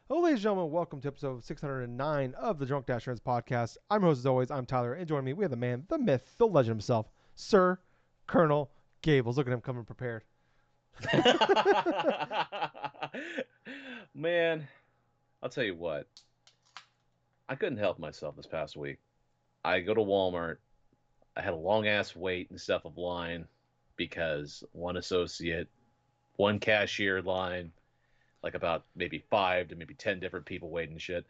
Hello, ladies and gentlemen. Welcome to episode 609 of the DrunkNerds podcast. I'm your host, as always. I'm Tyler, and joining me, we have the man, the myth, the legend himself, Sir Colonel Gables. Look at him coming prepared. Man, I'll tell you what. I couldn't help myself this past week. I go to Walmart. I had a long ass wait and stuff of line because one associate, one cashier line, like about maybe 5 to maybe 10 different people waiting and shit.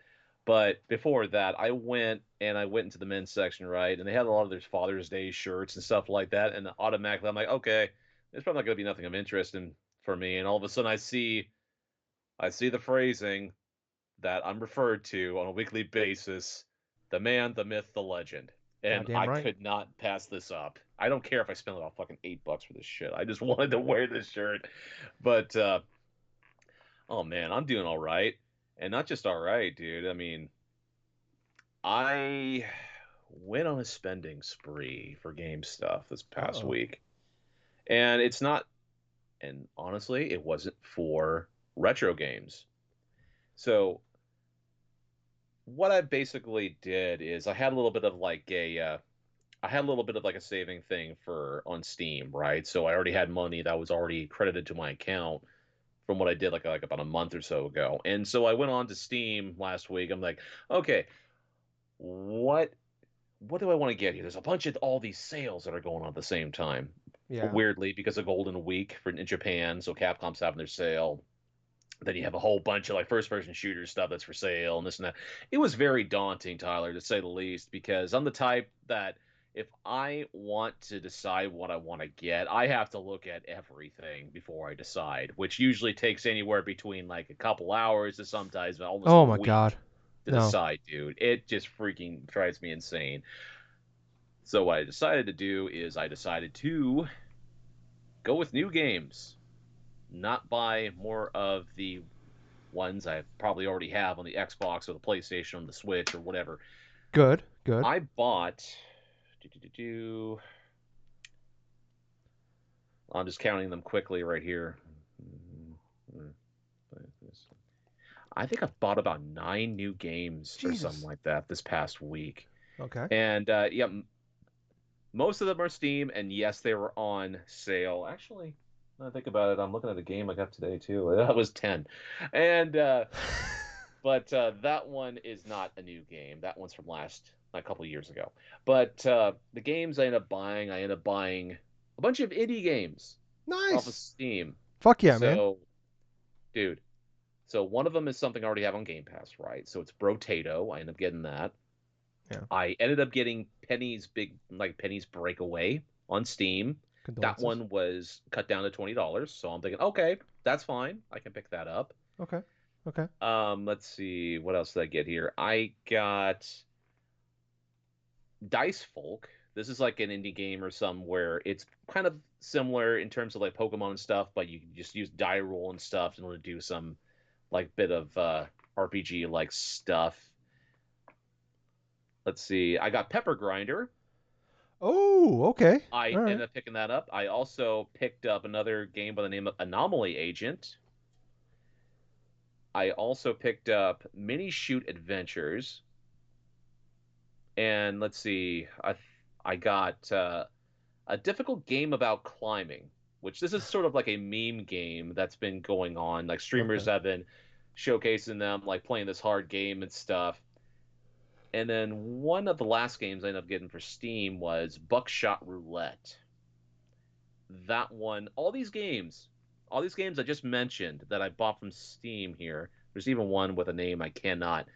But before that, I went into the men's section, right? And they had a lot of their Father's Day shirts and stuff like that. And automatically I'm like, okay, there's probably not gonna be nothing of interest in for me. And all of a sudden I see the phrasing that I'm referred to on a weekly basis, the man, the myth, the legend. And Goddamn I right. could not pass this up. I don't care if I spend about fucking $8 for this shit. I just wanted to wear this shirt. But oh man, I'm doing all right. And not just all right, dude. I mean, I went on a spending spree for game stuff this past Uh-oh. week. And it's not, and honestly, it wasn't for retro games. So what I basically did is I had a little bit of like a saving thing for on Steam, right? So I already had money that was already credited to my account from what I did like about a month or so ago. And so I went on to Steam last week. I'm like, okay, what what do I want to get here? There's a bunch of all these sales that are going on at the same time. Yeah. Weirdly, because of Golden Week in Japan, so Capcom's having their sale. Then you have a whole bunch of like first person shooter stuff that's for sale and this and that. It was very daunting, Tyler, to say the least, because I'm the type that if I want to decide what I want to get, I have to look at everything before I decide, which usually takes anywhere between like a couple hours to sometimes almost a Oh my God. week to No. decide, dude. It just freaking drives me insane. So what I decided to do is I decided to go with new games, not buy more of the ones I probably already have on the Xbox or the PlayStation, on the Switch or whatever. Good. Good. I bought. Do, do, do, do, I'm just counting them quickly right here. I think I've bought about 9 new games or something Jesus. like that this past week. Okay. And yeah, most of them are Steam, and yes, they were on sale. Actually, when I think about it, I'm looking at a game I got today too. That was 10. And but that one is not a new game. That one's from last a couple of years ago. But the games I end up buying a bunch of indie games off of Nice. Steam. Fuck yeah, man. So, dude, so one of them is something I already have on Game Pass, right? So it's Brotato. I end up getting that. Yeah. I ended up getting Penny's Breakaway on Steam. That Condolences. one was cut down to $20, so I'm thinking, okay, that's fine. I can pick that up. Okay. Okay. Let's see, what else did I get here? I got Dice Folk. This is like an indie game or some where it's kind of similar in terms of like Pokemon and stuff, but you can just use die roll and stuff in order to do some like bit of RPG like stuff. Let's see. I got Pepper Grinder. Oh, okay. I All right. ended up picking that up. I also picked up another game by the name of Anomaly Agent. I also picked up Mini Shoot Adventures. And let's see. I got a difficult game about climbing, which this is sort of like a meme game that's been going on. Like streamers Okay. have been showcasing them, like playing this hard game and stuff. And then one of the last games I ended up getting for Steam was Buckshot Roulette. That one, all these games I just mentioned that I bought from Steam here. There's even one with a name I cannot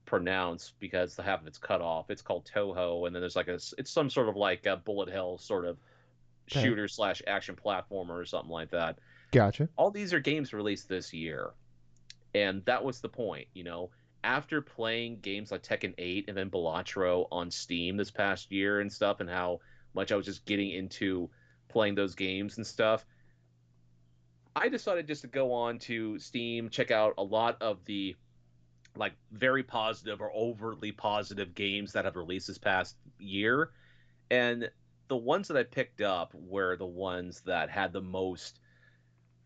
pronounce because the half of it's cut off. It's called Toho, and then there's like it's some sort of like a bullet hell sort of Okay. shooter slash action platformer or something like that. Gotcha. All these are games released this year, and that was the point, you know. After playing games like Tekken 8 and then Balatro on Steam this past year and stuff, and how much I was just getting into playing those games and stuff, I decided just to go on to Steam, check out a lot of the like very positive or overtly positive games that have released this past year. And the ones that I picked up were the ones that had the most,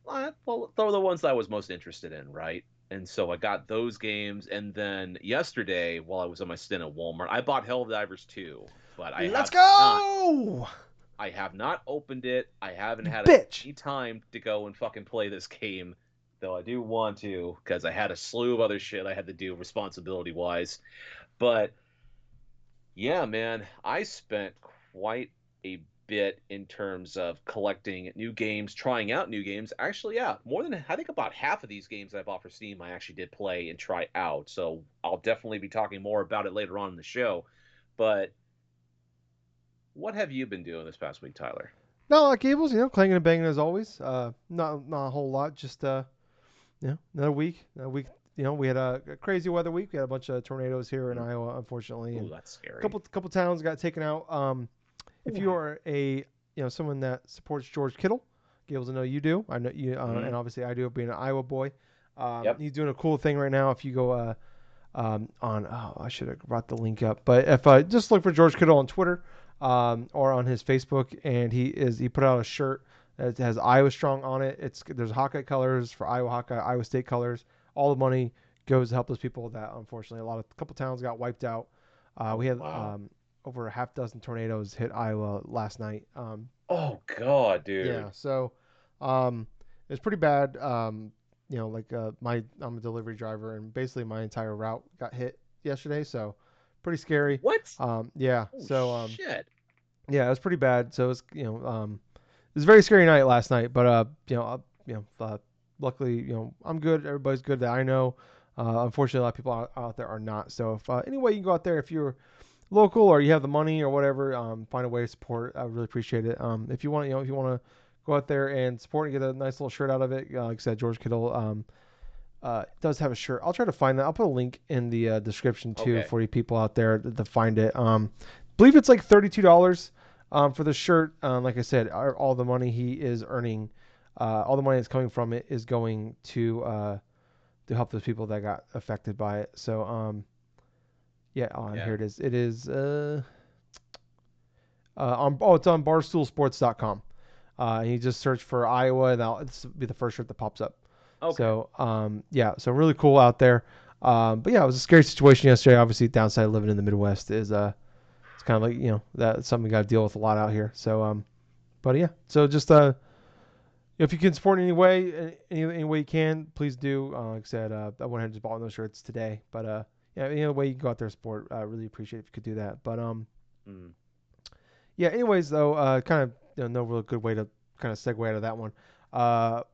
well, they were the ones that I was most interested in, right? And so I got those games, and then yesterday, while I was on my stint at Walmart, I bought Helldivers 2, but Let's go! I have not opened it. I haven't You had bitch! any time to go and fucking play this game, though I do want to, because I had a slew of other shit I had to do responsibility wise. But yeah, man, I spent quite a bit in terms of collecting new games, trying out new games. Actually, yeah, more than I think about half of these games I bought for Steam I actually did play and try out. So I'll definitely be talking more about it later on in the show. But what have you been doing this past week, Tyler? No, like Gables, clanging and banging as always. Not a whole lot. Just another week. A week. We had a crazy weather week. We had a bunch of tornadoes here in Iowa, unfortunately, Ooh, and that's a scary. couple towns got taken out. If you are someone that supports George Kittle, Gables, I know you do. I know you, Mm-hmm. and obviously I do, being an Iowa boy. Yep. He's doing a cool thing right now. If you go I should have brought the link up, but if just look for George Kittle on Twitter, or on his Facebook, and he put out a shirt that has Iowa Strong on it. There's Hawkeye colors for Iowa Hawkeye, Iowa State colors. All the money goes to help those people that unfortunately a couple towns got wiped out. Oh, We had wow. over a half dozen tornadoes hit Iowa last night. Oh, God, Yeah, dude. so it's pretty bad. I'm a delivery driver, and basically my entire route got hit yesterday, so pretty scary. What? Yeah, Oh, so shit. yeah, it was pretty bad. So it was a very scary night last night, but luckily, I'm good. Everybody's good that I know. Unfortunately, a lot of people out there are not. So if any way you can go out there, if you're local or you have the money or whatever, find a way to support. I really appreciate it. If you want, if you want to go out there and support and get a nice little shirt out of it, like I said, George Kittle does have a shirt. I'll try to find that. I'll put a link in the description too Okay. for you people out there to find it. Believe it's like $32 for the shirt. Like I said, all the money he is earning, all the money that's coming from it is going to help those people that got affected by it. So yeah, Yeah. here it is. It is it's on barstoolsports.com. And you just search for Iowa, and it's be the first shirt that pops up. Okay. So yeah, so really cool out there. But yeah, it was a scary situation yesterday. Obviously, downside of living in the Midwest is it's kind of like that's something we got to deal with a lot out here. So but yeah, so just if you can support in any way, any way you can, please do. Like I said, I went ahead and just bought one of those shirts today. But yeah, any other way you can go out there and support, I really appreciate if you could do that. But Mm. yeah. Anyways, though, kind of no real good way to kind of segue out of that one.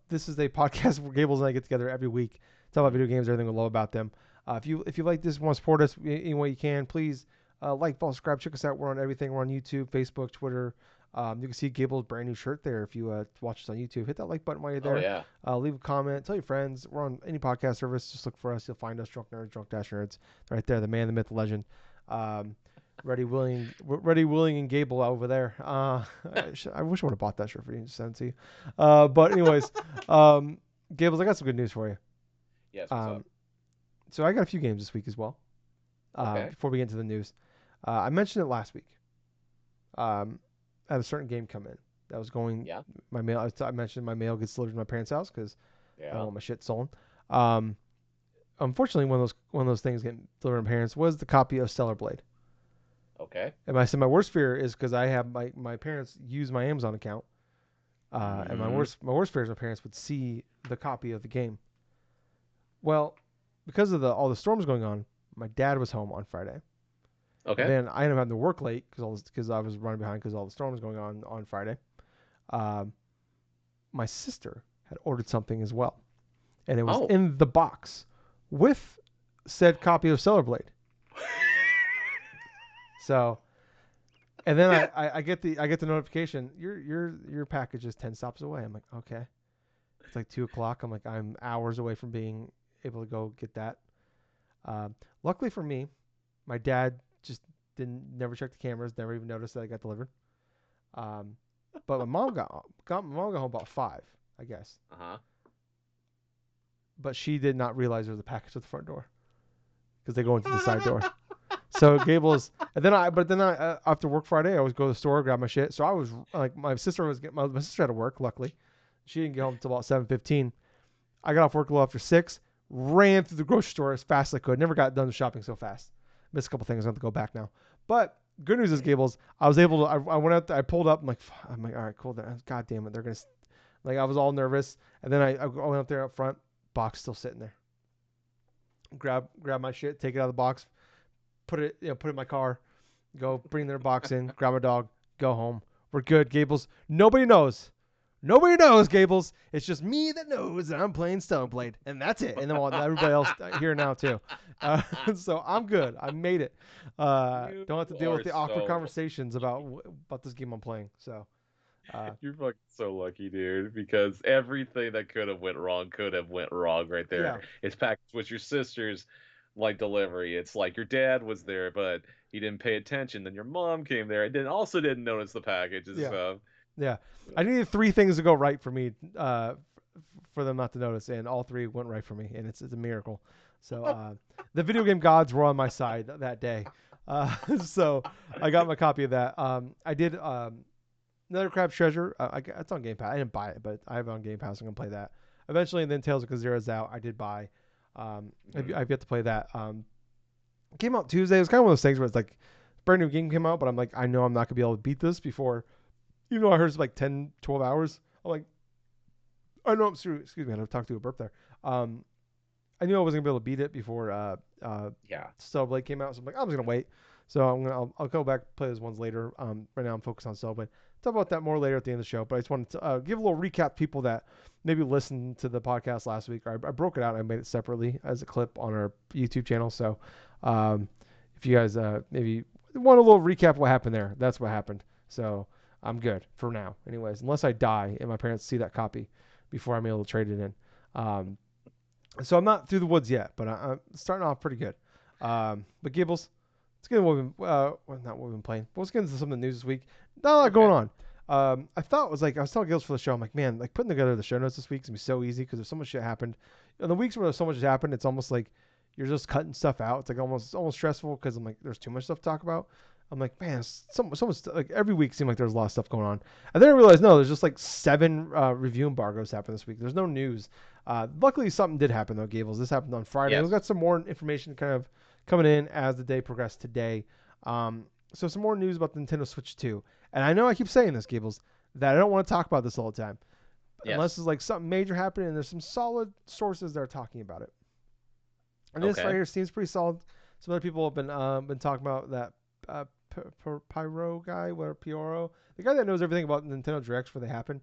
This is a podcast where Gables and I get together every week, talk about video games, everything we love about them. If you like this, want to support us any way you can, please like, follow, subscribe, check us out. We're on everything. We're on YouTube, Facebook, Twitter. You can see Gable's brand new shirt there. If you watch us on YouTube, hit that like button while you're Oh, there. yeah. Leave a comment. Tell your friends. We're on any podcast service. Just look for us. You'll find us. Drunk Nerds, Drunk Nerds, right there. The man, the myth, the legend. Um, ready, willing, and Gable over there. I wish I would have bought that shirt for you and sent it to you. But anyways, um, Gables, I got some good news for you. Yes, what's up? Um, so I got a few games this week as well. Okay. Before we get into the news, I mentioned it last week. I had a certain game come in that was going Yeah. my mail. I mentioned my mail gets delivered to my parents' house because I don't Yeah. want my shit stolen. Um, Unfortunately, one of those things getting delivered to my parents was the copy of Stellar Blade. Okay. And I said my worst fear is because I have my parents use my Amazon account, and my Mm-hmm. worst fear is my parents would see the copy of the game. Well, because of all the storms going on, my dad was home on Friday, and Okay. then I ended up having to work late because I was running behind because all the storms going on Friday. Um, my sister had ordered something as well, and it was Oh. in the box with said copy of Stellar Blade. So, and then I get the notification, your package is 10 stops away. I'm like, okay. It's like 2 o'clock. I'm like, I'm hours away from being able to go get that. Luckily for me, my dad just didn't never check the cameras, never even noticed that I got delivered. Um, but my mom got home about 5, I guess. Uh-huh. But she did not realize there was a package at the front door because they go into the side door. So Gables, and then after work Friday, I always go to the store, grab my shit. So I was like, my sister had to work. Luckily, she didn't get home until about 7:15. I got off work a little after 6. ran through the grocery store as fast as I could. Never got done shopping so fast. Missed a couple things. I have to go back now. But good news is, Gables, I was able to. I went out there. I pulled up. I'm like, all right, cool. God damn it, they're gonna. Like I was all nervous, and then I went up there up front. Box still sitting there. Grab my shit, take it out of the box, put it in my car, go bring their box in, grab my dog, go home. We're good, Gables. Nobody knows. Nobody knows, Gables. It's just me that knows that I'm playing Stoneblade, and that's it. And then everybody else here now too. So I'm good. I made it. You Don't have to deal are with the awkward so conversations about this game I'm playing. So you're fucking so lucky, dude, because everything that could have went wrong right there. yeah, It's packaged with your sister's like delivery. It's like your dad was there, but he didn't pay attention. Then your mom came there and then also didn't notice the package and yeah, stuff. yeah. I needed three things to go right for me, for them not to notice, and all three went right for me, and it's a miracle. So the video game gods were on my side that day. So I got my copy of that. I did another Crab Treasure. It's on Game Pass. I didn't buy it, but I have it on Game Pass. I'm gonna play that eventually. And then Tales of Kazira's out. I did buy. I've yet to play that. It came out Tuesday. It was kind of one of those things where it's like brand new game came out, but I'm like, I know I'm not gonna be able to beat this before. Even though I heard it's like 10, 12 hours. I'm like, I know I'm through. Excuse me, I had to talk to a burp there. Um, I knew I wasn't gonna be able to beat it before Yeah. Cellblade came out, so I'm like, I'm just gonna wait. So I'll go back play those ones later. Right now I'm focused on Cellblade. Talk about that more later at the end of the show. But I just wanted to give a little recap to people that maybe listened to the podcast last week. I broke it out. And I made it separately as a clip on our YouTube channel. So um, if you guys maybe want a little recap of what happened there, that's what happened. So I'm good for now. Anyways, unless I die and my parents see that copy before I'm able to trade it in. So I'm not through the woods yet, but I'm starting off pretty good. But Gables, let's get into what not what we've been playing. But let's get into some of the news this week. Not a lot going on. I thought it was like I was telling Gables for the show. I'm like, man, like putting together the show notes this week is gonna be so easy because there's so much shit happened. In the weeks where there's so much happened, it's almost like you're just cutting stuff out. It's like almost stressful because I'm like, there's too much stuff to talk about. I'm like, man, so much like every week seemed like there's a lot of stuff going on. And then I realized no, there's just like 7 review embargoes happened this week. There's no news. Luckily, something did happen though, Gables. This happened on Friday. We've Yes. got some more information kind of coming in as the day progressed today. So some more news about the Nintendo Switch 2. And I know I keep saying this, Gables, that I don't want to talk about this all the time, unless Yes. there's like something major happening and there's some solid sources that are talking about it. And this right Okay. here seems pretty solid. Some other people have been talking about that Pyro guy, whatever Pyro, the guy that knows everything about Nintendo Directs where they happen,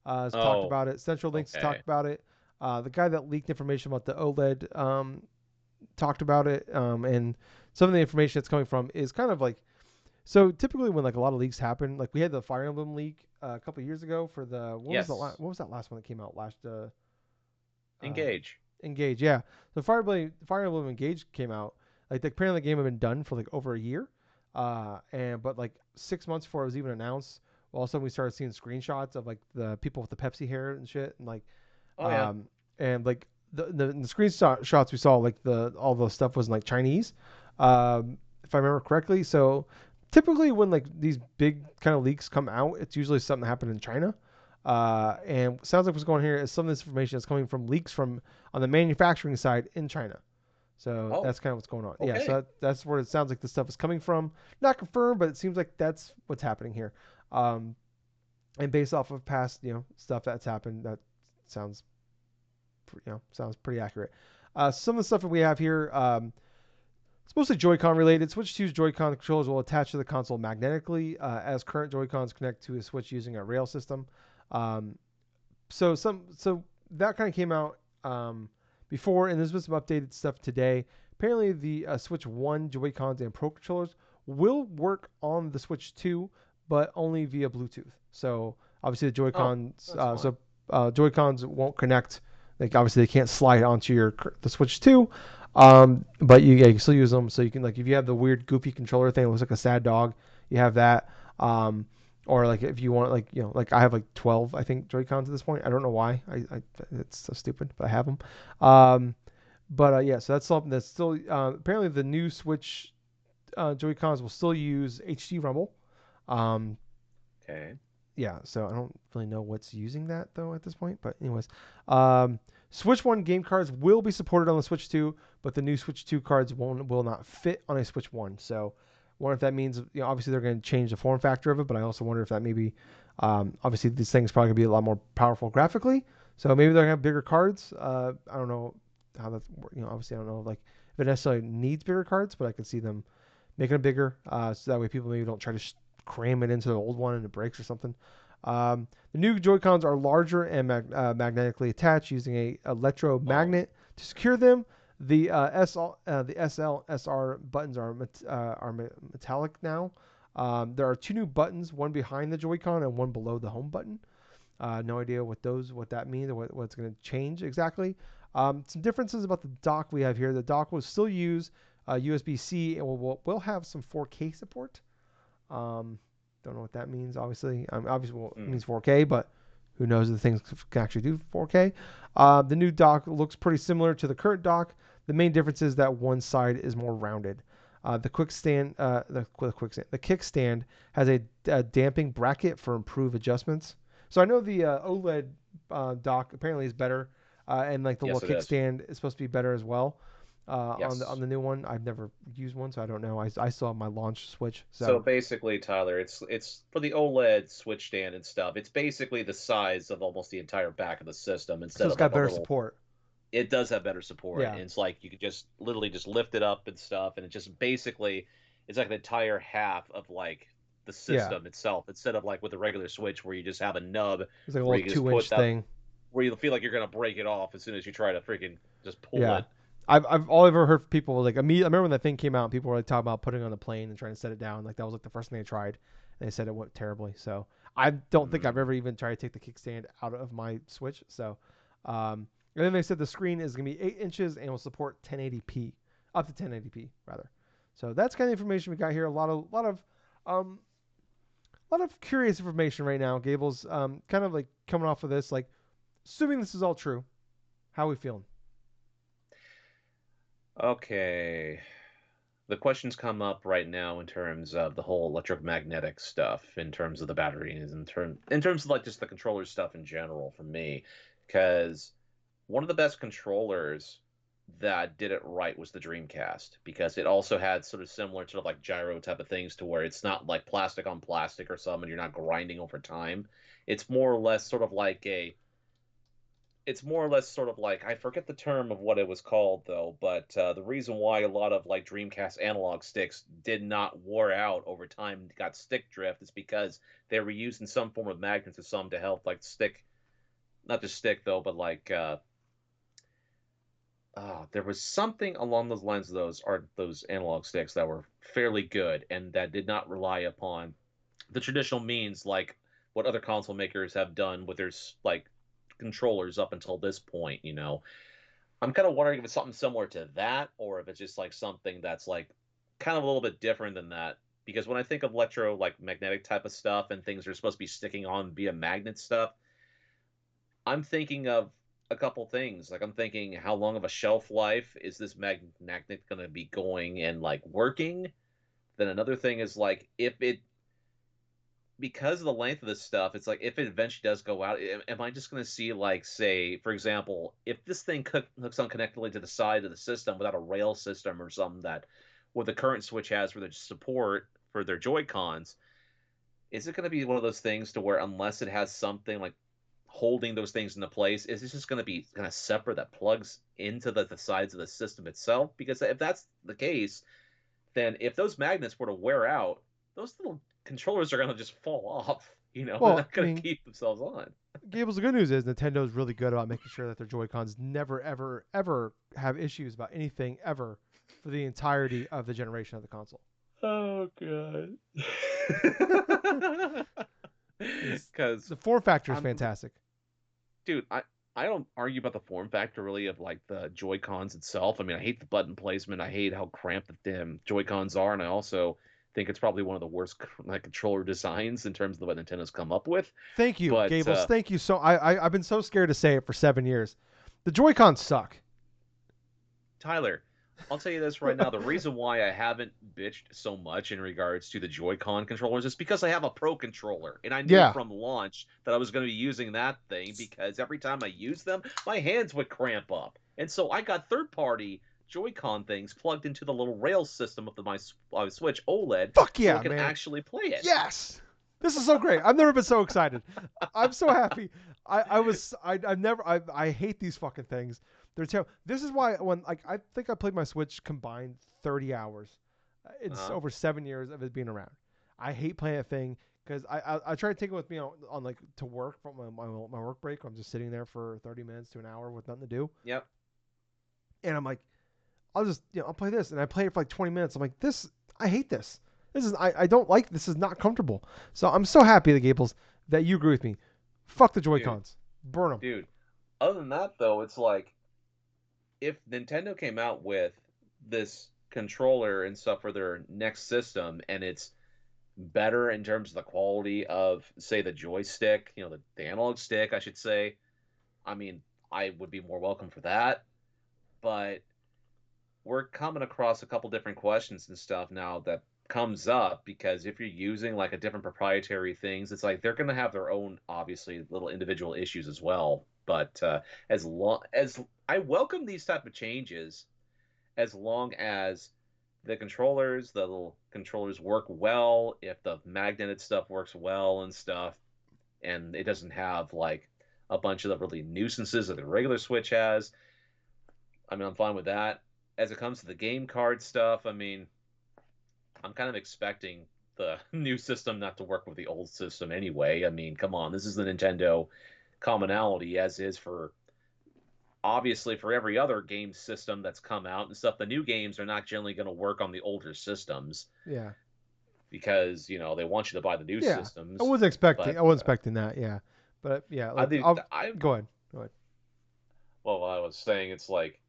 has talked Oh, about it. Central Links has okay. talked about it. The guy that leaked information about the OLED talked about it, and some of the information that's coming from is kind of like so. Typically, when like a lot of leaks happen, like we had the Fire Emblem leak a couple years ago for the Yes. what was that last one that came out last uh, Engage. Engage, yeah. So Fire Emblem Engage came out. Like apparently the game had been done for like over a year, and but like 6 months before it was even announced, all of a sudden we started seeing screenshots of like the people with the Pepsi hair and shit, and like, Oh yeah. um, and like the screenshots we saw, like the all the stuff was in like Chinese, if I remember correctly. So typically when like these big kind of leaks come out, it's usually something that happened in China. And sounds like what's going on here is some of this information is coming from leaks from on the manufacturing side in China. So Oh, that's kind of what's going on. Yeah, so okay. that's where it sounds like the stuff is coming from. Not confirmed, but it seems like that's what's happening here. Um, and based off of past, stuff that's happened, that sounds, sounds pretty accurate. Some of the stuff that we have here, it's mostly Joy-Con related. Switch 2's Joy-Con controllers will attach to the console magnetically, as current Joy-Cons connect to a Switch using a rail system. Um, so that kind of came out before, and there's been some updated stuff today. Apparently, the Switch One Joy Cons and Pro controllers will work on the Switch Two, but only via Bluetooth. So obviously the Joy Oh, Cons, that's fine. Joy Cons won't connect. Like obviously they can't slide onto the Switch Two. But you can still use them. So you can like if you have the weird goofy controller thing, it looks like a sad dog. You have that. Um, or like if you want like like I have like 12 I think Joy Cons at this point. I don't know why. I it's so stupid, but I have them. Um, but yeah, so that's something that's still apparently the new Switch Joy Cons will still use HD Rumble. Um, Okay. yeah, so I don't really know what's using that though at this point. But anyways, um, Switch 1 game cards will be supported on the Switch 2, but the new Switch 2 cards will not fit on a Switch 1. So, I wonder if that means, obviously they're going to change the form factor of it, but I also wonder if that maybe, obviously this thing's probably going to be a lot more powerful graphically. So maybe they're going to have bigger cards. I don't know how that's, obviously I don't know like if it necessarily needs bigger cards, but I can see them making it bigger, so that way people maybe don't try to cram it into the old one and it breaks or something. The new Joy-Cons are larger and magnetically attached using a electromagnet to secure them. The the SL, SR buttons are metallic now. There are two new buttons, one behind the Joy-Con and one below the home button. No idea what that means or what's going to change exactly. Some differences about the dock we have here. The dock will still use USB-C and will have some 4K support. Don't know what that means. Obviously, it means 4K, but who knows if the things can actually do 4K. The new dock looks pretty similar to the current dock. The main difference is that one side is more rounded. The kickstand has a damping bracket for improved adjustments. So I know the OLED dock apparently is better, and like the Yes, little it is. kickstand is supposed to be better as well. On Yes. the new one, I've never used one, so I don't know. I still have my launch Switch, So so basically, Tyler, it's for the OLED switch stand and stuff. It's basically the size of almost the entire back of the system instead it's of got like a better little. support. It does have better support, Yeah, and it's like you could just literally just lift it up and stuff, and it just basically it's like an entire half of like the yeah. system itself instead of like with a regular switch where you just have a nub It's like a where little you can just 2 inch put that thing. where you feel like you're gonna break it off as soon as you try to freaking just pull Yeah. it. I've all I've ever heard people like me. I remember when that thing came out, people were like talking about putting it on the plane and trying to set it down. Like that was like the first thing they tried, and they said it went terribly. So I don't think I've Mm. ever even tried to take the kickstand out of my Switch. So, and then they said the screen is gonna be 8 inches and will support 1080p, up to 1080p rather. So that's kind of information we got here. Um, a lot of curious information right now. Gables, kind of like coming off of this, like assuming this is all true, how are we feeling? Okay. The questions come up right now in terms of the whole electromagnetic stuff, in terms of the batteries, in terms of like just the controller stuff in general for me, because one of the best controllers that did it right was the Dreamcast, because it also had sort of similar sort of like gyro type of things to where it's not like plastic on plastic or something, and you're not grinding over time. It's more or less sort of like a it's more or less sort of like I forget the term of what it was called though, but the reason why a lot of like Dreamcast analog sticks did not wear out over time and got stick drift is because they were using some form of magnets or some to help like stick, not just stick though, but like there was something along those lines of those analog sticks that were fairly good and that did not rely upon the traditional means like what other console makers have done with their like controllers up until this point. I'm kind of wondering if it's something similar to that, or if it's just like something that's like kind of a little bit different than that. Because when I think of electro, like magnetic type of stuff and things that are supposed to be sticking on via magnet stuff, I'm thinking of a couple things. Like I'm thinking, how long of a shelf life is this magnet going to be going and like working? Then another thing is like if it because of the length of this stuff, it's like if it eventually does go out, am I just going to see like, say, for example, if this thing hooks unconnectedly to the side of the system without a rail system or something that what the current Switch has for their support for their Joy Cons, is it going to be one of those things to where unless it has something like holding those things into place, is it just going to be kind of separate that plugs into the sides of the system itself? Because if that's the case, then if those magnets were to wear out, those little controllers are going to just fall off. They're Well, not I going to mean, keep themselves on. Gables, the good news is Nintendo's really good about making sure that their Joy Cons never, ever, ever have issues about anything ever for the entirety of the generation of the console. Oh god. Because Because the form factor is I'm, fantastic. dude, I don't argue about the form factor really of like the Joy Cons itself. I mean, I hate the button placement. I hate how cramped the damn Joy Cons are, and I also think it's probably one of the worst like controller designs in terms of what Nintendo's come up with. Thank you, But Gables. Thank you. So I've been so scared to say it for 7 years. The Joy Cons suck. Tyler, I'll tell you this right now. The reason why I haven't bitched so much in regards to the Joy-Con controllers is because I have a Pro controller, and I knew Yeah. from launch that I was going to be using that thing because every time I use them, my hands would cramp up, and so I got third-party Joy-Con things plugged into the little rail system of my Switch OLED, Fuck so I yeah, can man. actually play it. Yes. This is so great. I've never been so excited. I'm so happy. I've never, I hate these fucking things. They're terrible. This is why when, like, I think I played my Switch combined 30 hours. It's Uh, over 7 years of it being around. I hate playing that thing because I try to take it with me on like to work from my work break. I'm just sitting there for 30 minutes to an hour with nothing to do. yep, And I'm like, I'll just, I'll play this. And I play it for like 20 minutes. I'm like, I hate this. I don't like, this is not comfortable. So I'm so happy, the Gables, that you agree with me. Fuck the dude, Joy-Cons. Burn them. dude. Other than that, though, it's like if Nintendo came out with this controller and stuff for their next system and it's better in terms of the quality of, say, the joystick, the analog stick, I should say, I mean, I would be more welcome for that. But we're coming across a couple different questions and stuff now that comes up because if you're using like a different proprietary things, it's like they're going to have their own obviously little individual issues as well. But as long as I welcome these type of changes, as long as the little controllers work well, if the magneted stuff works well and stuff, and it doesn't have like a bunch of the really nuisances that the regular Switch has. I mean, I'm fine with that. As it comes to the game card stuff, I mean, I'm kind of expecting the new system not to work with the old system anyway. I mean, come on, this is the Nintendo commonality, as is for obviously for every other game system that's come out and stuff. The new games are not generally going to work on the older systems Yeah. because they want you to buy the new Yeah. systems. But I wasn't expecting that. Yeah. But yeah, I like, think I go ahead. Go ahead. well, I was saying it's like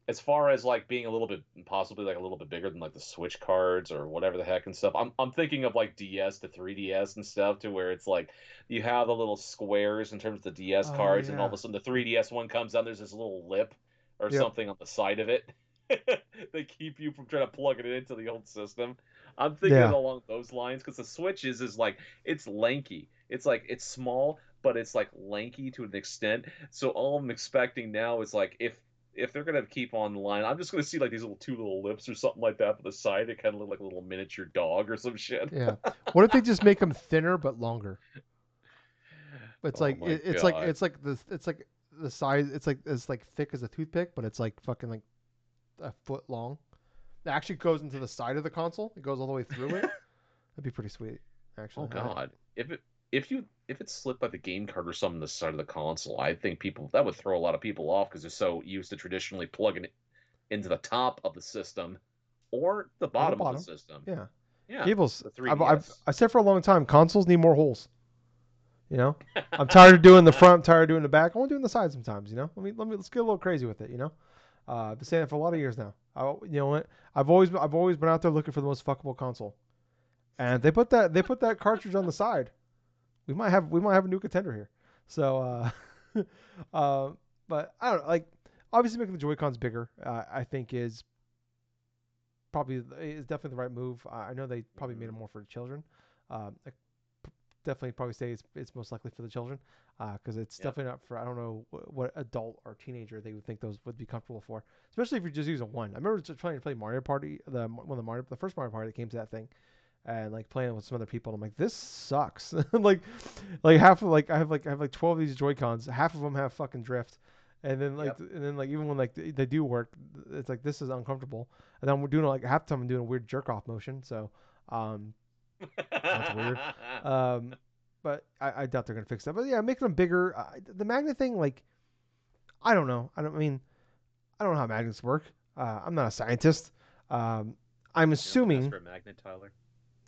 as far as like being a little bit possibly like a little bit bigger than like the Switch cards or whatever the heck and stuff. I'm thinking of like DS to 3DS and stuff to where it's like you have the little squares in terms of the DS Oh, cards and all yeah. of a sudden the 3DS one comes out, there's this little lip or Yep. something on the side of it. They keep you from trying to plug it into the old system. I'm thinking Yeah. along those lines because the Switch is like it's lanky. It's like it's small, but it's like lanky to an extent. So all I'm expecting now is like if they're gonna keep on the line, I'm just gonna see like these little two little lips or something like that for the side. It kind of look like a little miniature dog or some shit. Yeah. What if they just make them thinner but longer? It's Oh like my god. it's like the size. It's like thick as a toothpick, but it's like fucking like a foot long. It actually goes into the side of the console. It goes all the way through it. That'd be pretty sweet, Oh actually. god. If it slipped by the game card or something on the side of the console, I think people that would throw a lot of people off because they're so used to traditionally plugging it into the top of the system or the Or the bottom of the bottom. system. Yeah. Yeah, Gables. the I've 3DS. I said for a long time, consoles need more holes. You know, I'm tired of doing the front. I'm tired of doing the back. I want to do the side sometimes. Let's get a little crazy with it. I've been saying it for a lot of years now. You know what? I've always been out there looking for the most fuckable console. And if they put that cartridge on the side, we might have a new contender here. So, uh, but I don't know. Like, obviously making the Joy Cons bigger, I think is definitely the right move. I know they probably made Mhm. them more for the children. I definitely probably say it's most likely for the children because it's Yep. definitely not for, I don't know what adult or teenager they would think those would be comfortable for, especially if you're just using one. I remember just trying to play Mario Party, the first Mario Party that came to that thing, and like playing with some other people. And I'm like, this sucks. like half of I have like 12 of these Joy Cons. Half of them have fucking drift. Yep. And then like even when like they do work, it's like this is uncomfortable. And then we're doing like half the time I'm doing a weird jerk off motion. So um, that's weird. Um, but I doubt they're gonna fix that. But yeah, making them bigger. The magnet thing, like I don't know. I don't know how magnets work. I'm not a scientist. Um, I'm You're not the assuming master of magnet, Tyler.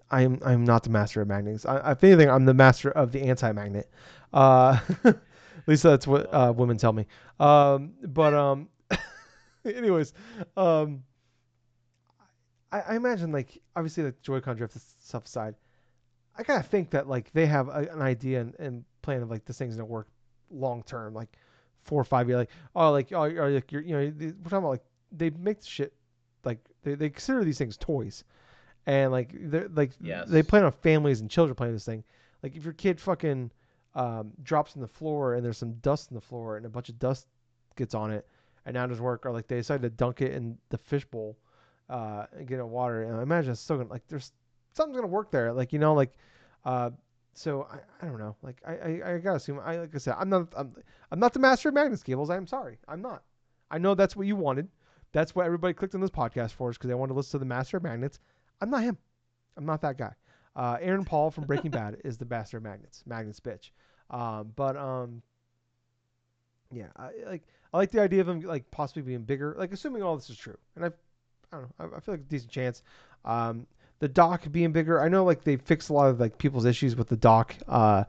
I'm not the master of magnets. If anything, I'm the master of the anti-magnet. At least that's what Oh. women tell me. But anyways, um, I imagine like obviously the Joy-Con drift stuff aside, I kind of think that like they have an idea and plan of like this thing's gonna work long term, like 4 or 5 years. Like oh, like oh, or, like we're talking about like they make the shit. like they consider these things toys, and they Yes. plan on families and children playing this thing. Like if your kid fucking drops on the floor and there's some dust in the floor and a bunch of dust gets on it, and now it doesn't work, or like they decide to dunk it in the fishbowl and get it water. And I imagine it's still gonna like there's something's gonna work there. Like uh, so I don't know. Like I gotta assume like I said I'm not the master of magnets, Gables. I'm sorry, I'm not. I know that's what you wanted. That's what everybody clicked on this podcast for, is because they wanted to listen to the master of magnets. I'm not him. I'm not that guy. Aaron Paul from Breaking Bad is the master of magnets. Magnets bitch. But yeah, I like the idea of him like possibly being bigger. Like assuming all this is true, and I don't know. I feel like a decent chance. The dock being bigger. I know like they fixed a lot of like people's issues with the dock. Hmm.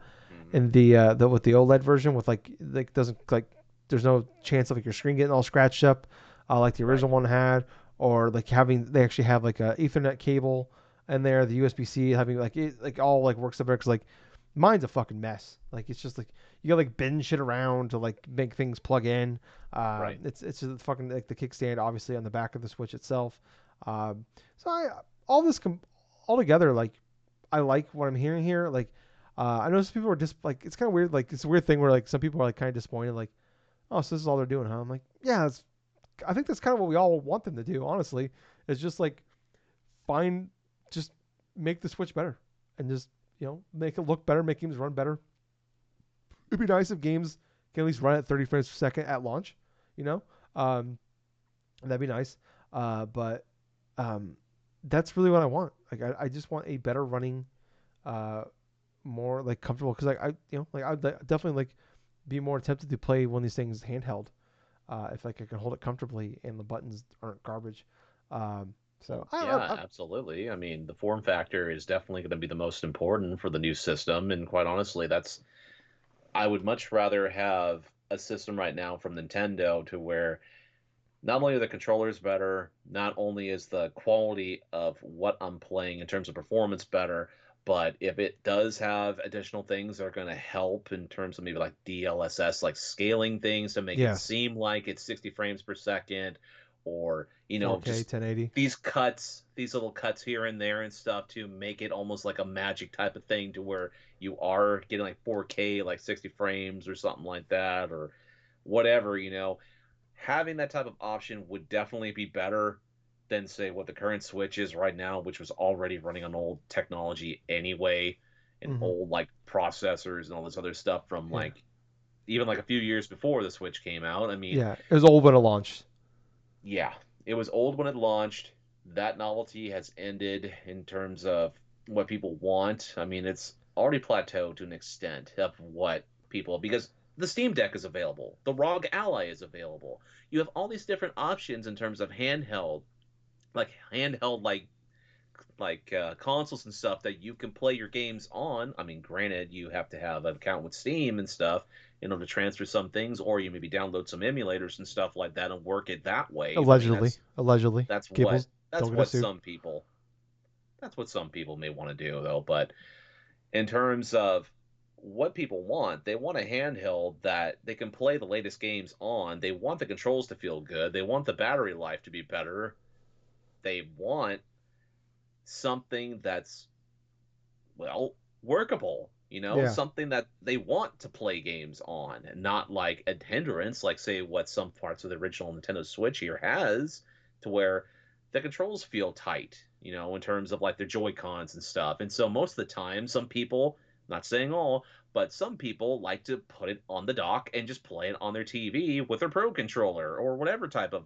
In the with the OLED version with like doesn't like there's no chance of like your screen getting all scratched up, like the Right. original one had, or like having they actually have like a Ethernet cable in there, the USB-C having like it like all like works up there because like mine's a fucking mess. Like it's just like you got like bend shit around to like make things plug in. Right. It's just fucking like the kickstand obviously on the back of the Switch itself. Um, so I all this all together like I like what I'm hearing here. Like, I know some people are just like, it's kind of weird. Like, it's a weird thing where like some people are like kind of disappointed. Like, oh, so this is all they're doing, huh? I'm like, yeah, I think that's kind of what we all want them to do. Honestly, is just like find, just make the Switch better and just make it look better, make games run better. It'd be nice if games can at least run at 30 frames per second at launch. You know, um, that'd be nice. But um, that's really what I want. Like, I just want a better running uh, more like comfortable because like like I'd definitely like be more tempted to play one of these things handheld if like I can hold it comfortably and the buttons aren't garbage. So Well, yeah, absolutely. I mean, the form factor is definitely going to be the most important for the new system, and quite honestly, I would much rather have a system right now from Nintendo to where not only are the controllers better, not only is the quality of what I'm playing in terms of performance better, but if it does have additional things that are going to help in terms of maybe like DLSS, like scaling things to make it yes, seem like it's 60 frames per second, or, 4K just 1080. these little cuts here and there and stuff to make it almost like a magic type of thing to where you are getting like 4K, like 60 frames or something like that, or whatever, having that type of option would definitely be better than say what the current Switch is right now, which was already running on old technology anyway, and Mm-hmm. old like processors and all this other stuff from Yeah, like even like a few years before the Switch came out. I mean, yeah. It was old when it launched. yeah, it was old when it launched. That novelty has ended in terms of what people want. I mean, it's already plateaued to an extent of what people, because the Steam Deck is available, the ROG Ally is available. You have all these different options in terms of handheld consoles and stuff that you can play your games on. I mean, granted, you have to have an account with Steam and stuff in order to transfer some things, or you maybe download some emulators and stuff like that and work it that way. I mean, Allegedly, allegedly. that's what Gables, that's don't get us what sued. some people may want to do though. But in terms of what people want, they want a handheld that they can play the latest games on. They want the controls to feel good. They want the battery life to be better. They want something that's, well, workable, Yeah. something that they want to play games on, and not like a hindrance, like say what some parts of the original Nintendo Switch here has, to where the controls feel tight, in terms of like the Joy Cons and stuff. And so most of the time, some people, not saying all, but some people like to put it on the dock and just play it on their TV with their Pro controller or whatever type of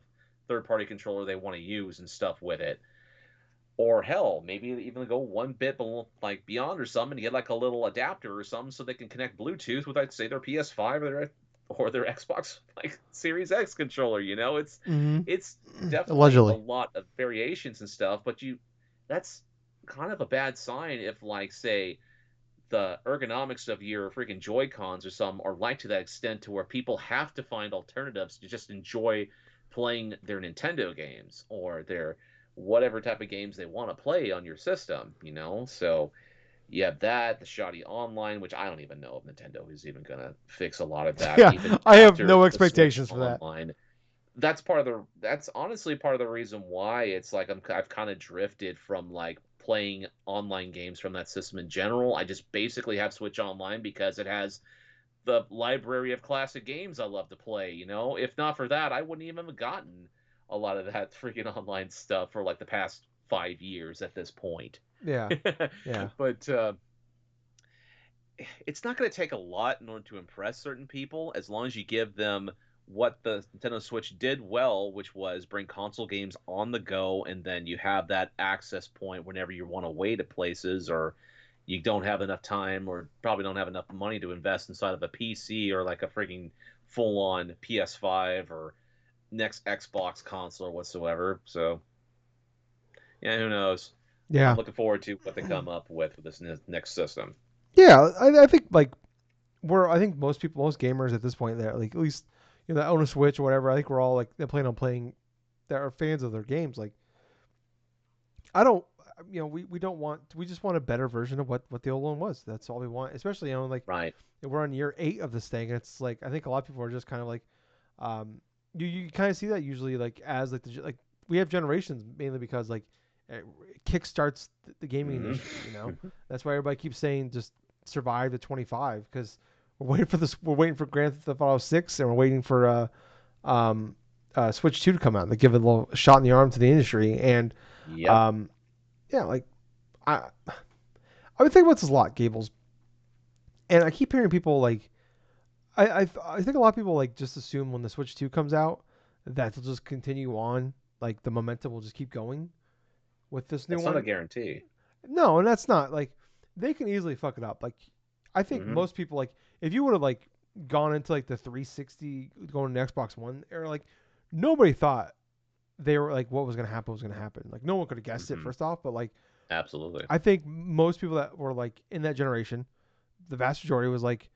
third party controller they want to use and stuff with it. Or hell, maybe even go one bit like beyond or something, and get like a little adapter or something so they can connect Bluetooth with, like, say, their PS5 or their Xbox like Series X controller. Mm-hmm. It's definitely a Allegedly. lot of variations and stuff, but that's kind of a bad sign if, like, say, the ergonomics of your freaking Joy Cons or some are like to that extent to where people have to find alternatives to just enjoy playing their Nintendo games or their whatever type of games they want to play on your system. So you have that, the shoddy online, which I don't even know if Nintendo is even going to fix a lot of that, Yeah, even I have after no the Switch expectations for that. Online. that's honestly part of the reason why it's like I've kind of drifted from like playing online games from that system in general. I just basically have Switch Online because it has the library of classic games I love to play, you know? If not for that, I wouldn't even have gotten a lot of that freaking online stuff for like the past 5 years at this point. Yeah. Yeah. But it's not going to take a lot in order to impress certain people as long as you give them what the Nintendo Switch did well, which was bring console games on the go, and then you have that access point whenever you want to wait at places, or you don't have enough time, or probably don't have enough money to invest inside of a PC or like a freaking full on PS5 or next Xbox console or whatsoever. So, yeah, who knows? I'm Yeah. looking forward to what they come up with this next system. Yeah. I think like I think most people, most gamers at this point, that like at least that own a Switch or whatever. I think we're all like they plan on playing. That are fans of their games. Like I don't, we don't want. We just want a better version of what the old one was. That's all we want. Especially like Right. we're on year 8 of this thing. And it's like I think a lot of people are just kind of like, um, you kind of see that usually like as like we have generations mainly because like it kickstarts the gaming Hmm. industry. That's why everybody keeps saying just survive to 25 because we're waiting for this. We're waiting for Grand Theft Auto 6 and we're waiting for um, Switch 2 to come out and to give it a little shot in the arm to the industry. And Yep. um, yeah, like I I would think about this a lot, Gables, and I keep hearing people like I think a lot of people like just assume when the Switch 2 comes out that they'll just continue on, like the momentum will just keep going with this new That's not a one. guarantee. No, and that's not like they can easily fuck it up. Like I think Hmm. most people like if you would have like gone into like the 360 going to Xbox One era, like nobody thought they were like what was gonna happen was gonna happen. Like no one could have guessed it Hmm. first off, but like Absolutely. I think most people that were like in that generation, the vast majority was like,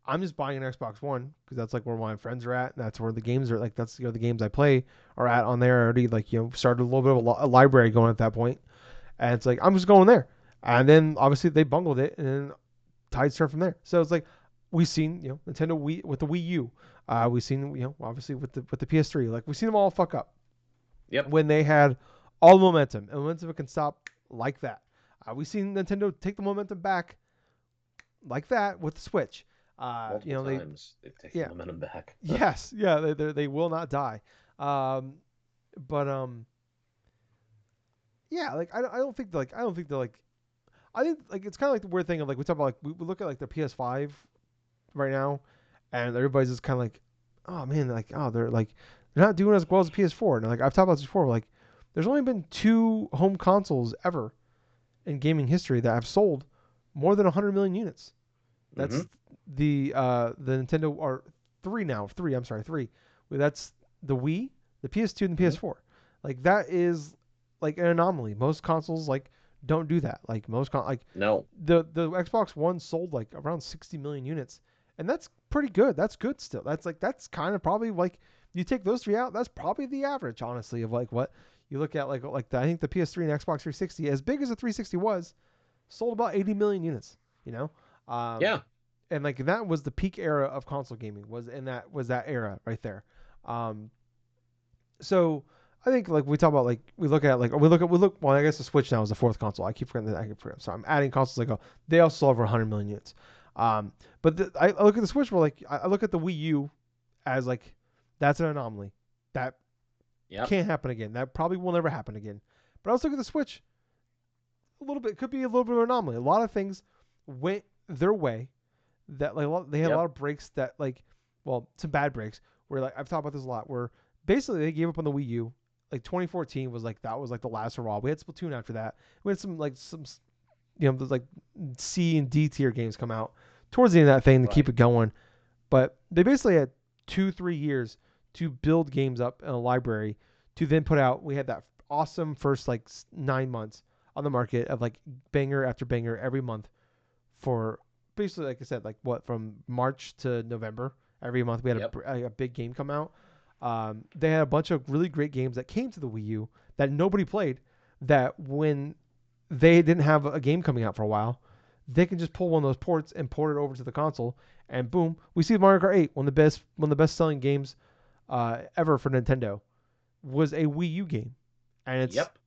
I'm just buying an Xbox One because that's like where my friends are at. And that's where the games are like that's the games I play are at on there. I already like started a little bit of a library going at that point, and it's like I'm just going there. And then obviously they bungled it, and then tides start from there. So it's like we've seen Nintendo Wii with the Wii U, we've seen obviously with the PS3, like we've seen them all fuck up Yep. when they had all the momentum, and momentum can stop like that. We've seen Nintendo take the momentum back like that with the Switch. Multiple They times they've taken yeah the momentum back. yes yeah they will not die. Um, but yeah like I don't think they're like I think like it's kind of like the weird thing of like we talk about like we look at like the PS5 right now, and everybody's just kind of like, oh man, like they're not doing as well as the PS4. And like I've talked about this before, like there's only been 2 home consoles ever in gaming history that have sold more than 100 million units. Hmm. That's the Nintendo or three now. Three. I'm sorry, three. Well, that's the Wii, the PS2, and the Hmm. PS4. Like that is like an anomaly. Most consoles like don't do that. Like like No. the Xbox One sold like around 60 million units, and that's pretty good. That's good still. That's kind of probably like you take those three out. That's probably the average, honestly, of like what you look at I think the PS3 and Xbox 360, as big as the 360 was, sold about 80 million units. You know, um, Yeah. and like that was the peak era of console gaming was that era right there. Um, so I think like we talk about like we look at like we look well I guess the Switch now is the fourth console. I keep forgetting that I keep forgetting. So I'm adding consoles like they all sell over 100 million units. But I look at the Switch where like I look at the Wii U as like that's an anomaly that Yep. can't happen again. That probably will never happen again. But I also look at the Switch a little bit could be a little bit of an anomaly. A lot of things went their way that like they had a lot Yep. of breaks that like some bad breaks where like I've talked about this a lot where basically they gave up on the Wii U. Like 2014 was like that was like the last hurrah. We had Splatoon after that. We had some those like C and D tier games come out towards the end of that thing to keep Right. it going. But they basically had 2-3 years to build games up in a library to then put out. We had that awesome first like 9 months on the market of like banger after banger every month for basically like I said like what from March to November every month we had Yep. a big game come out. They had a bunch of really great games that came to the Wii U that nobody played. That when they didn't have a game coming out for a while, they can just pull one of those ports and port it over to the console, and boom, we see Mario Kart 8, one of the best selling games ever for Nintendo was a Wii U game, and Yep.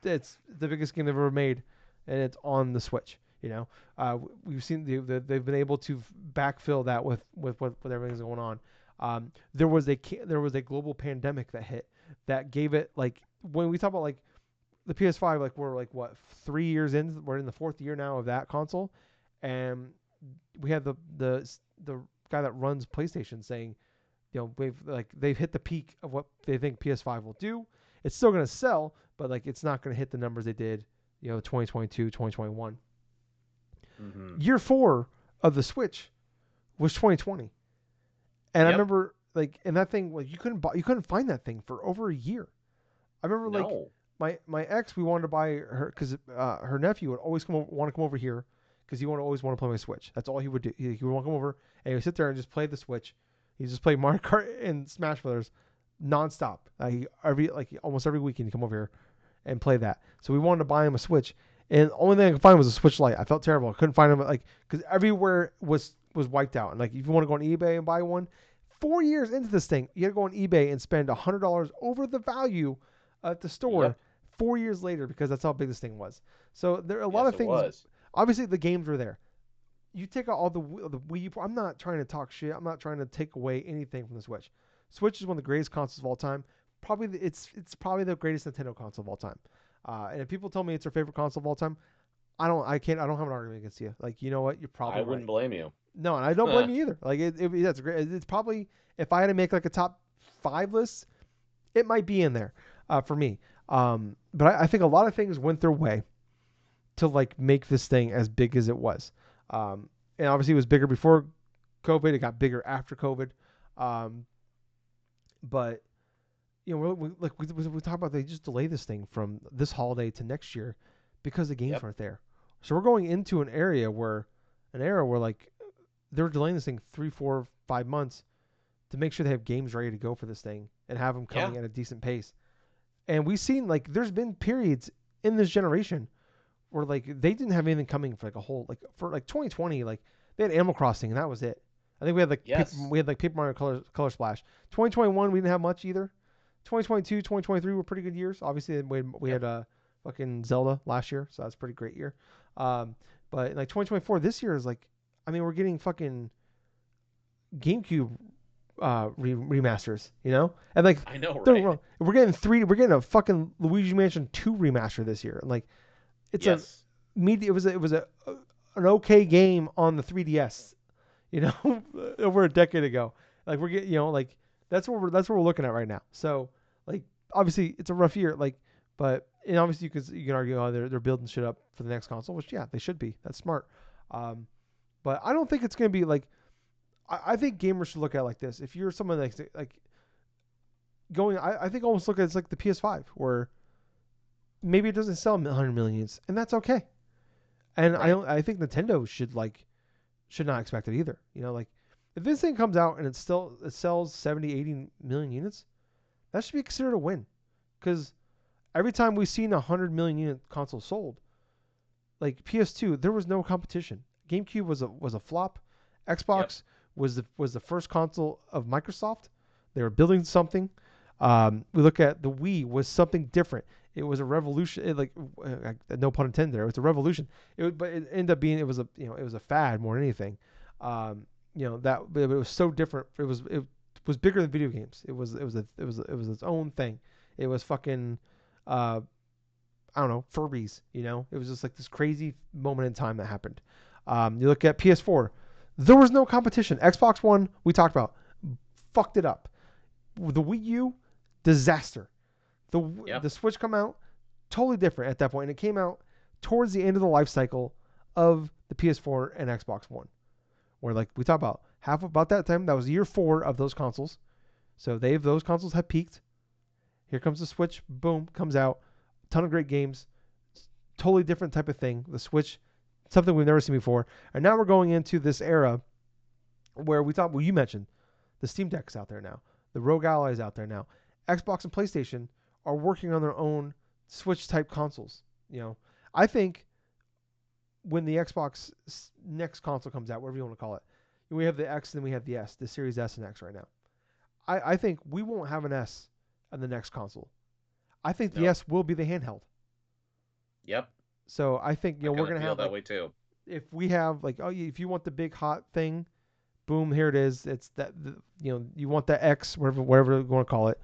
it's the biggest game they've ever made, and it's on the Switch. We've seen they've been able to backfill that with everything's going on. There was a global pandemic that hit that gave it, like, when we talk about like the PS5, like we're like what 3 years in, we're in the fourth year now of that console, and we had the guy that runs PlayStation saying, they've hit the peak of what they think PS5 will do. It's still going to sell, but like it's not going to hit the numbers they did, 2022, 2021. Mm-hmm. Year 4 of the Switch was 2020. And I Yep. remember, like, and that thing, like, you couldn't find that thing for over a year. I remember, like, No. my ex, we wanted to buy her because her nephew would always want to come over here because he would always want to play my Switch. That's all he would do. He would want to come over and he would sit there and just play the Switch. He just played Mario Kart and Smash Brothers nonstop. Almost every weekend he'd come over here and play that. So we wanted to buy him a Switch, and the only thing I could find was a Switch Lite. I felt terrible. I couldn't find him, like, because everywhere was wiped out. And like, if you want to go on eBay and buy one, 4 years into this thing, you got to go on eBay and spend $100 over the value at the store. Yep. 4 years later, because that's how big this thing was. So there are a lot Yes, of it things. was. Obviously, the games were there. You take out all the Wii U. I'm not trying to talk shit. I'm not trying to take away anything from the Switch. Switch is one of the greatest consoles of all time. It's probably the greatest Nintendo console of all time. And if people tell me it's their favorite console of all time, I don't have an argument against you. Like, you know what? You're probably I right. wouldn't blame you. No, and I don't blame you either. Like, that's great. It's probably, if I had to make like a top 5 list, it might be in there for me. But I think a lot of things went their way to like make this thing as big as it was. And obviously it was bigger before COVID. It got bigger after COVID. But we talk about, they just delay this thing from this holiday to next year because the games Yep. aren't there. So we're going into an era where like they're delaying this thing 3, 4, 5 months to make sure they have games ready to go for this thing and have them coming Yeah. at a decent pace. And we've seen, like, there's been periods in this generation where like they didn't have anything coming for like a whole, like, for like 2020, like they had Animal Crossing and that was it. I think we had like Yes. Paper Mario Color Splash. 2021 we didn't have much either. 2022, 2023 were pretty good years. Obviously we Yep. had fucking Zelda last year, so that's a pretty great year. But like 2024, this year is like, I mean, we're getting fucking GameCube remasters, and like, I know, don't get me right? wrong, we're getting a fucking Luigi Mansion 2 remaster this year, and like, it's Yes. it was an okay game on the 3DS, over a decade ago. Like, we're getting, like, that's what we're looking at right now. So like, obviously it's a rough year, like, but, and obviously you can argue, oh, they're building shit up for the next console, which, yeah, they should be. That's smart. But I don't think it's gonna be like, I think gamers should look at it like this. If you're someone that's like going, I think almost look at it as like the PS5, where maybe it doesn't sell 100 million units, and that's okay. And Right. I think Nintendo should not expect it either. Like, if this thing comes out and it sells 70, 80 million units, that should be considered a win. Because every time we've seen a 100 million unit console sold, like PS2, there was no competition. GameCube was a flop. Yep. Xbox was the first console of Microsoft. They were building something. We look at the Wii was something different. It was a revolution. No pun intended there. It was a revolution. But it ended up being, it was a fad more than anything. But it was so different. It was bigger than video games. It was its own thing. It was fucking I don't know, Furbies. It was just like this crazy moment in time that happened. You look at PS4, there was no competition. Xbox One, we talked about, fucked it up. The Wii U, disaster. Yep. The Switch come out, totally different at that point, and it came out towards the end of the life cycle of the PS4 and Xbox One, where, like we talked about, about that time, that was year 4 of those consoles. So those consoles have peaked. Here comes the Switch, boom, comes out, ton of great games, totally different type of thing. The Switch, something we've never seen before, and now we're going into this era where you mentioned the Steam Deck is out there now, the Rogue Ally is out there now. Xbox and PlayStation are working on their own Switch type consoles. I think when the Xbox next console comes out, whatever you want to call it, we have the X and then we have the S, the Series S and X right now. I think we won't have an S on the next console. I think the Nope. S will be the handheld. Yep. So I think I we're kind of gonna feel have that like way too. if we have like if you want the big hot thing, boom, here it is. It's that you want the X, whatever you want to call it,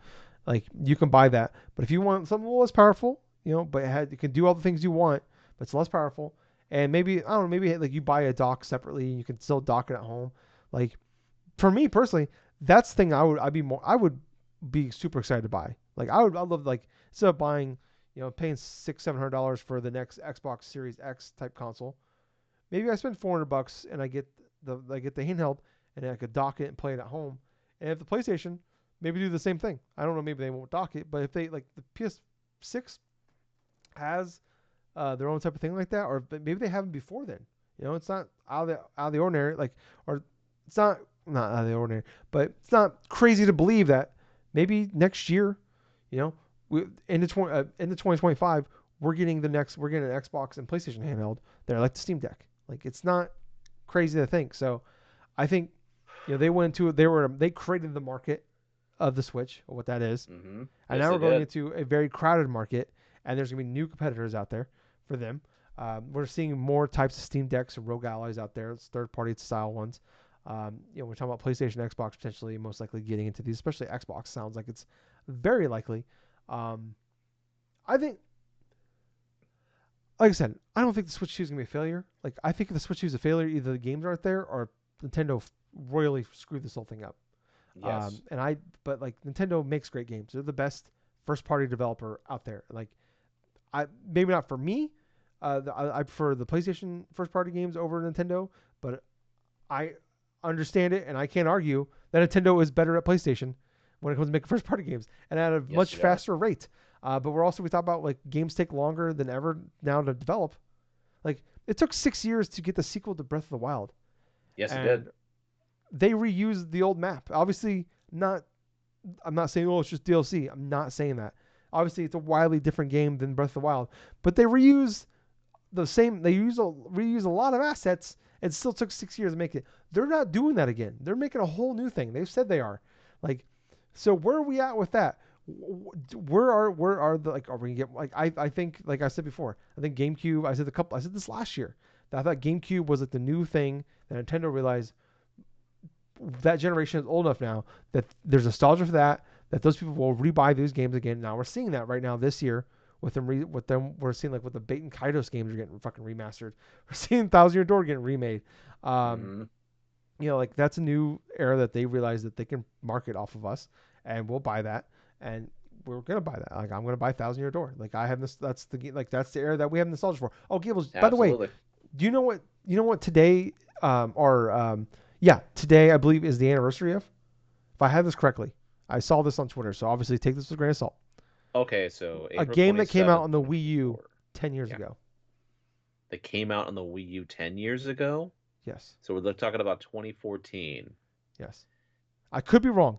like you can buy that. But if you want something a little less powerful, but it can do all the things you want, but it's less powerful, and maybe I don't know, maybe like you buy a dock separately, and you can still dock it at home. Like for me personally, that's the thing I would be super excited to buy. Like I love like instead of buying, paying $600-700 for the next Xbox Series X type console. Maybe I spend $400 and I get the handheld and I could dock it and play it at home. And if the PlayStation, maybe do the same thing. I don't know, maybe they won't dock it, but if they like the PS6 has their own type of thing like that, or maybe they have them before then. It's not out of the ordinary, like, or it's not out of the ordinary, but it's not crazy to believe that maybe next year, you know, into 2025, we're getting an Xbox and PlayStation handheld. They're like the Steam Deck. Like it's not crazy to think. So I think they created the market of the Switch, or what that is, Mm-hmm. and Yes, now they we're going did. into a very crowded market, and there's going to be new competitors out there for them. We're seeing more types of Steam Decks and Rogue Allies out there. It's third-party style ones. We're talking about PlayStation, Xbox potentially, most likely getting into these, especially Xbox. Sounds like it's very likely. Um, I think, like I said, I don't think the Switch 2 is going to be a failure. Like I think if the Switch 2 is a failure, either the games aren't there or Nintendo royally screwed this whole thing up. Yes. But like Nintendo makes great games. They're the best first party developer out there. Like maybe not for me. I prefer the PlayStation first party games over Nintendo, but I understand it and I can't argue that Nintendo is better at PlayStation when it comes to making first party games and at a Yes, much they are. faster rate. But we talk about like games take longer than ever now to develop. Like it took 6 years to get the sequel to Breath of the Wild, Yes, it did. and they reused the old map. Obviously, not. I'm not saying it's just DLC. I'm not saying that. Obviously, it's a wildly different game than Breath of the Wild, but they reuse the same. They reuse a lot of assets, and still took 6 years to make it. They're not doing that again. They're making a whole new thing. They've said they are. Like, so where are we at with that? Where are the like? Are we gonna get like? I think like I said before. I think GameCube. I said this last year. That I thought GameCube was like the new thing that Nintendo realized that generation is old enough now that there's nostalgia for that. That those people will rebuy these games again. Now we're seeing that right now this year with them. We're seeing like with the Bait and Kaitos games are getting fucking remastered. We're seeing Thousand Year Door getting remade. Um, Mm-hmm. like that's a new era that they realize that they can market off of us, and we'll buy that, and we're gonna buy that. Like I'm gonna buy Thousand Year Door. Like I have this. That's the era that we have nostalgia for. Oh, Gables. By the way, Absolutely. do you know what? You know what today? Or yeah, today I believe is the anniversary of. If I have this correctly, I saw this on Twitter, so obviously take this with a grain of salt. Okay, so A April game that came out 27th, on the Wii U 2024. 10 years Yeah. ago. They came out on the Wii U 10 years ago. Yes, So we're talking about 2014. yes. I could be wrong,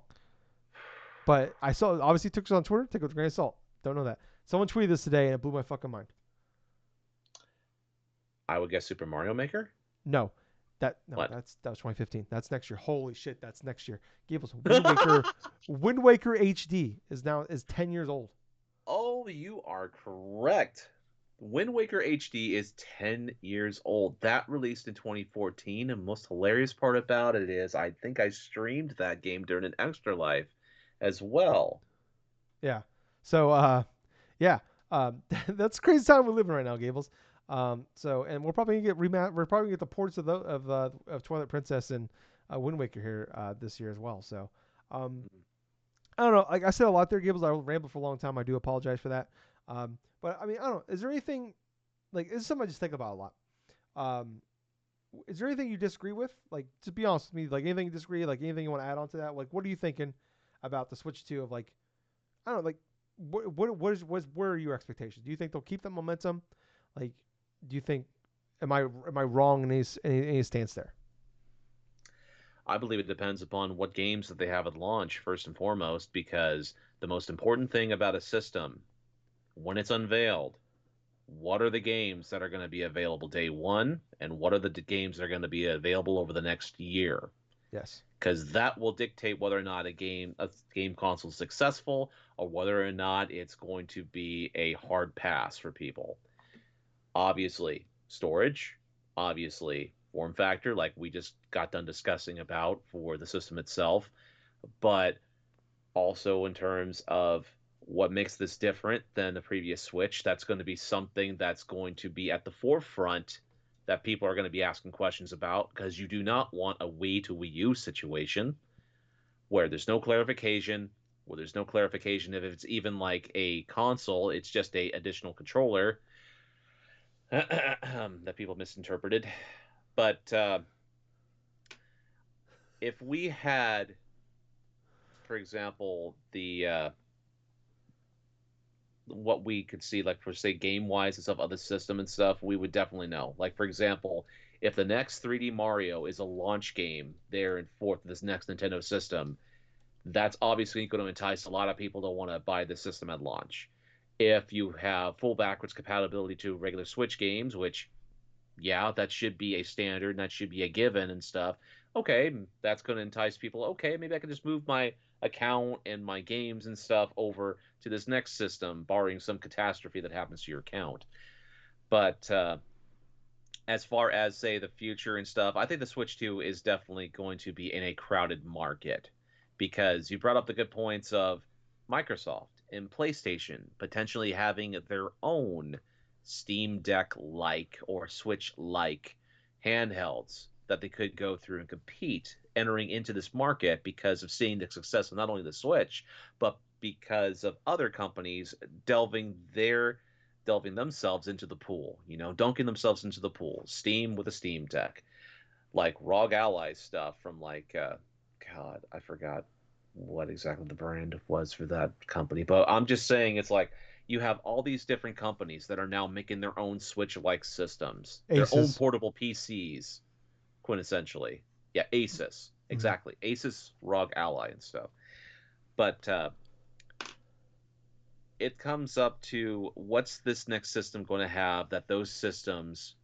but I saw obviously took this on Twitter. Take it with a grain of salt. Don't know that. Someone tweeted this today and it blew my fucking mind. I would guess Super Mario Maker? No, What? that was 2015. That's next year. Holy shit, that's next year. Gables Wind Waker HD is 10 years old. Oh, you are correct. Wind Waker HD is 10 years old. That released in 2014. And most hilarious part about it is I think I streamed that game during an Extra Life as well. Yeah. So yeah. That's crazy time we're living right now, Gables. And we're probably gonna we're probably gonna get the ports of Twilight Princess and Wind Waker here this year as well. So um, I don't know. Like I said a lot there, Gables. I rambled for a long time. I do apologize for that. But I mean, I don't know. Is there anything like this is something I just think about a lot? Um, is there anything you disagree with? Like, to be honest with me, like anything you disagree, like anything you want to add on to that? Like, what are you thinking about the Switch 2 of like I don't know, like where are your expectations? Do you think they'll keep the momentum? Like, do you think am I wrong in any stance there? I believe it depends upon what games that they have at launch, first and foremost, because the most important thing about a system, when it's unveiled, what are the games that are going to be available day one, and what are the games that are going to be available over the next year? Yes. because that will dictate whether or not a game console is successful or whether or not it's going to be a hard pass for people. Obviously, storage, obviously, form factor, like we just got done discussing about for the system itself, but also in terms of what makes this different than the previous Switch, that's going to be something that's going to be at the forefront that people are going to be asking questions about because you do not want a Wii to Wii U situation where there's no clarification, where there's no clarification if it's even like a console, it's just a additional controller that people misinterpreted. But if we had, for example, the what we could see, like for say game wise and stuff, other system and stuff, we would definitely know. Like for example, if the next 3D Mario is a launch game there and forth this next Nintendo system, that's obviously going to entice a lot of people to want to buy the system at launch. If you have full backwards compatibility to regular Switch games, which yeah, that should be a standard and that should be a given and stuff. Okay, that's going to entice people. Okay, maybe I can just move my account and my games and stuff over to this next system, barring some catastrophe that happens to your account. But as far as say the future and stuff, I think the Switch 2 is definitely going to be in a crowded market because you brought up the good points of Microsoft and PlayStation potentially having their own Steam Deck like or Switch like handhelds that they could go through and compete entering into this market because of seeing the success of not only the Switch but because of other companies delving themselves into the pool, dunking themselves into the pool. Steam with a Steam Deck, like ROG Ally stuff from like, God, I forgot what exactly the brand was for that company, but I'm just saying it's like you have all these different companies that are now making their own Switch-like systems, their own Aces. portable PCs, quintessentially. Yeah, Asus, Mm-hmm. exactly. Asus, ROG Ally, and stuff. But it comes up to what's this next system going to have that those systems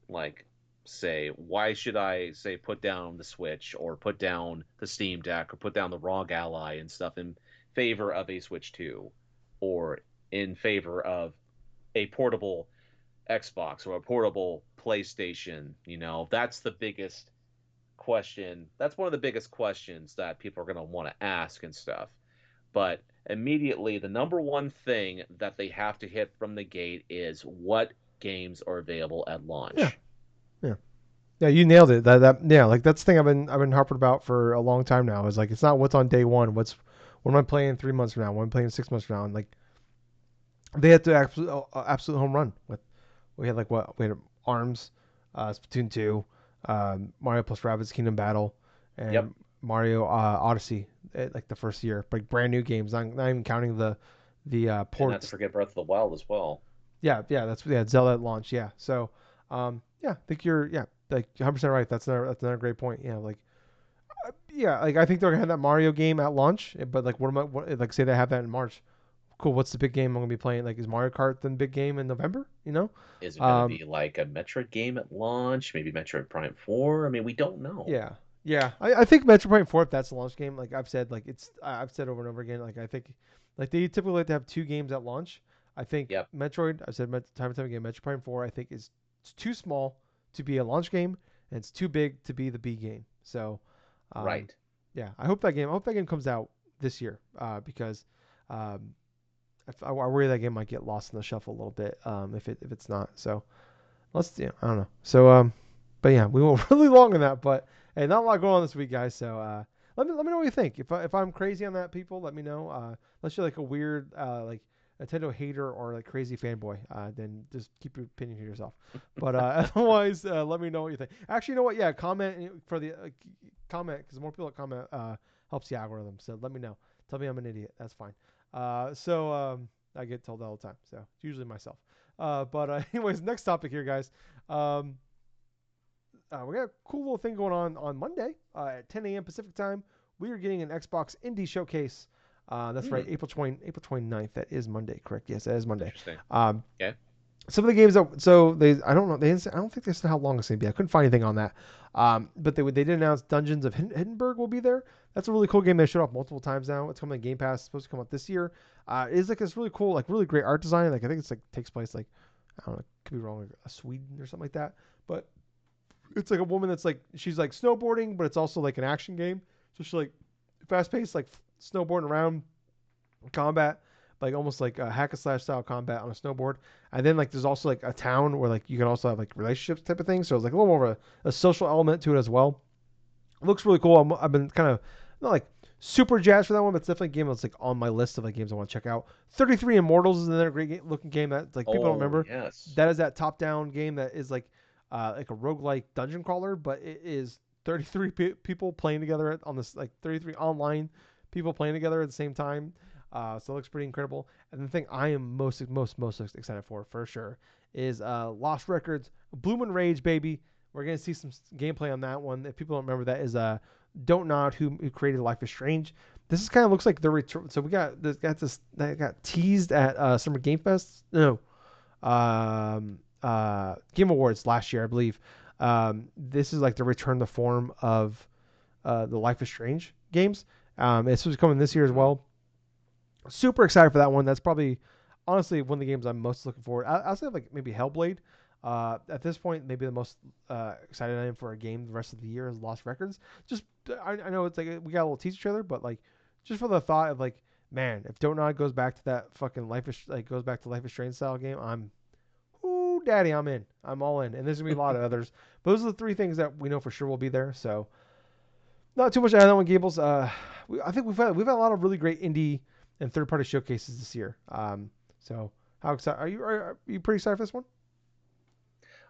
like say why should I say put down the Switch or put down the Steam Deck or put down the ROG Ally and stuff in favor of a Switch 2 or in favor of a portable Xbox or a portable PlayStation, that's the biggest question. That's one of the biggest questions that people are going to want to ask and stuff. But immediately, the number one thing that they have to hit from the gate is what games are available at Yeah. launch. Yeah. Yeah, you nailed it. Yeah, like that's the thing I've been harping about for a long time now. Is like it's not what's on day one. What am I playing 3 months from now? What am I playing 6 months from now? And like they had to absolute home run with. We had like what we had Arms, Splatoon 2, Mario plus Rabbids Kingdom Battle, Yep, and Mario Odyssey. Like the first year, like brand new games. Not even counting the and not to ports. forget Breath of the Wild as well. Yeah, that's Zelda at launch. Yeah, so yeah, I think you're like 100% right. That's another great point. Yeah, like yeah, like I think they're gonna have that Mario game at launch, but like like say they have that in March. Cool. What's the big game I'm gonna be playing? Like is Mario Kart the big game in November? Is it going to Um, be like a Metroid game at launch? Maybe Metroid Prime 4? I mean, we don't know. yeah, yeah. I think Metroid Prime 4, if that's the launch game, like I've said, like I've said over and over again, like I think like they typically like to have two games at launch. I think Yep, Metroid, I've said time and time again, Metroid Prime 4, I think is it's too small to be a launch game, and it's too big to be the B game. So, um, right. yeah, I hope that game comes out this year, because um, I worry that game might get lost in the shuffle a little bit, if it's not. So I don't know. So but yeah, we went really long on that, but hey, not a lot going on this week, guys. So let me know what you think. If I'm crazy on that, people, let me know. Unless you're like a weird like Nintendo hater or like crazy fanboy, then just keep your opinion to yourself. But otherwise, let me know what you think. Actually, you know what? Yeah, comment for the comment because the more people that comment helps the algorithm. So let me know. Tell me I'm an idiot. That's fine. I get told that all the time. So it's usually myself. But anyways, next topic here, guys. Um, we got a cool little thing going on Monday at 10 a.m. Pacific time. We are getting an Xbox Indie Showcase. That's right, Hmm, April 29th. That is Monday, correct? Yes, that is Monday. interesting. Um, Okay. some of the games that so they I don't know I don't think they said how long it's gonna be. I couldn't find anything on that. But they did announce Dungeons of Hindenburg will be there. That's a really cool game they showed off multiple times now. It's coming on Game Pass. It's supposed to come out this year. It's like this really cool, like really great art design. Like I think it's like takes place like I don't know, could be wrong, like Sweden or something like that. But it's like a woman that's like she's like snowboarding, but it's also like an action game. So she's like fast paced, like snowboarding around combat, like almost like a hack and slash style combat on a snowboard. And then like there's also like a town where like you can also have like relationships type of thing. So it's like a little more of a social element to it as well. It looks really cool. I've been kind of not like super jazzed for that one, but it's definitely a game that's like on my list of like games I want to check out. 33 Immortals is another great looking game that like people don't Oh remember. yes. That is that top down game that is like a roguelike dungeon crawler, but it is 33 people playing together on this like 33 online people playing together at the same time. So it looks pretty incredible. And the thing I am most excited for sure is Lost Records, Bloom Rage, baby. We're gonna see some gameplay on that one. If people don't remember, that is Don't Nod who created Life is Strange. This is kind of looks like the return. So we got this that got teased at Summer Game Fest. No, Game Awards last year, I believe. This is like the return to form of the Life is Strange games. It's supposed to come in this year as Mm-hmm. well. Super excited for that one. That's probably honestly one of the games I'm most looking forward. I'll say like maybe Hellblade. At this point, maybe the most excited I am for a game the rest of the year is Lost Records. Just I know it's like we got a little tease each other, but like just for the thought of like, man, if Don't Nod goes back to that fucking Life is like goes back to Life is Strange style game, I'm ooh daddy, I'm in. I'm all in. And there's gonna be a lot of others. But those are the three things that we know for sure will be there. So not too much on that one, Gables. I think we've had a lot of really great indie and third party showcases this year. So how excited are you pretty excited for this one?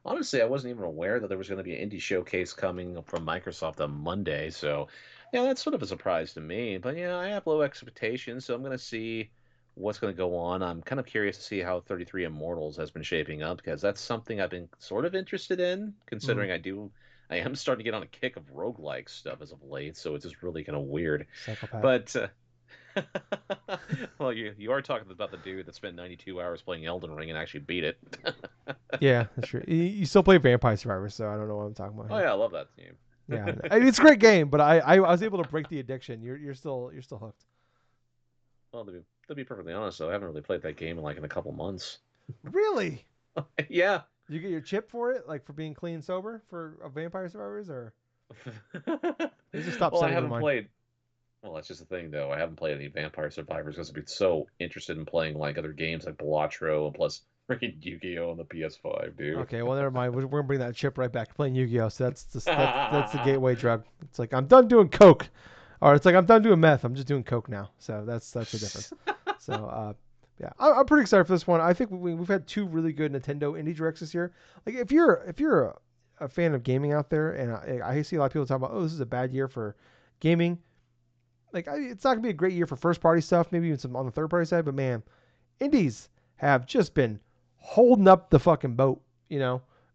Honestly, I wasn't even aware that there was going to be an indie showcase coming from Microsoft on Monday. So, yeah, that's sort of a surprise to me. But yeah, I have low expectations, so I'm going to see what's going to go on. I'm kind of curious to see how 33 Immortals has been shaping up because that's something I've been sort of interested in, Mm, considering I am starting to get on a kick of roguelike stuff as of late. So it's just really kind of weird. psychopath. But well, you are talking about the dude that spent 92 hours playing Elden Ring and actually beat it. Yeah, that's true. You still play Vampire Survivors, so I don't know what I'm talking about Oh here. yeah, I love that game. Yeah, it's a great game, but I was able to break the addiction. You're still hooked. Well, to be perfectly honest, though, I haven't really played that game in a couple months. Really? Yeah. Did you get your chip for it, like for being clean sober for Vampire Survivors, or they just stopped Well, I sending them haven't mine? played. Well, that's just the thing, though. I haven't played any Vampire Survivors because I've been so interested in playing like other games like Balatro and plus freaking Yu-Gi-Oh on the PS5, dude. Okay, well never mind. We're gonna bring that chip right back to playing Yu-Gi-Oh. So that's the gateway drug. It's like I'm done doing coke, or it's like I'm done doing meth. I'm just doing coke now. So that's the difference. So yeah, I'm pretty excited for this one. I think we've had two really good Nintendo indie directs this year. Like if you're a fan of gaming out there, and I see a lot of people talk about, oh, this is a bad year for gaming. Like it's not gonna be a great year for first party stuff. Maybe even some on the third party side, but man, indies have just been holding up the fucking boat,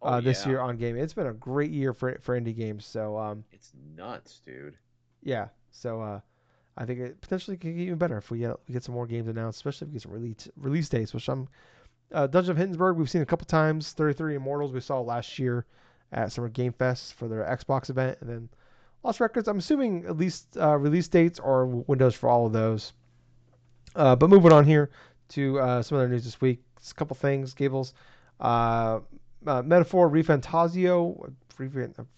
Oh this yeah, year on gaming. It's been a great year for indie games. So it's nuts, dude. yeah. So I think it potentially could get even better if we get some more games announced, especially if we get some release dates. Which I'm Dungeon of Hindenburg we've seen a couple times. 33 Immortals we saw last year at Summer Game Fest for their Xbox event, and then Lost Records. I'm assuming at least release dates or windows for all of those. But moving on here to some other news this week. Just a couple things. Gables, uh, Metaphor Refantasio,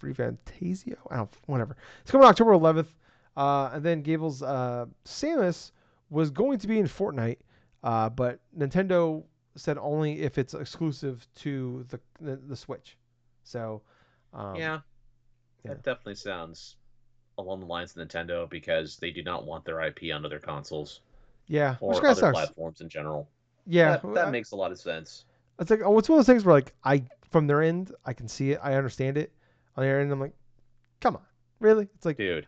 Refantasio. I don't. Whatever. It's coming October 11th. And then Gables, Samus was going to be in Fortnite, but Nintendo said only if it's exclusive to the Switch. So, um, Yeah, yeah, that definitely sounds along the lines of Nintendo because they do not want their IP onto their consoles yeah, which or kind of other sucks. platforms in general. Yeah, That makes a lot of sense, it's like oh, it's one of those things where like I from their end I can see it, I understand it. On their end, I'm like, come on, really? It's like dude.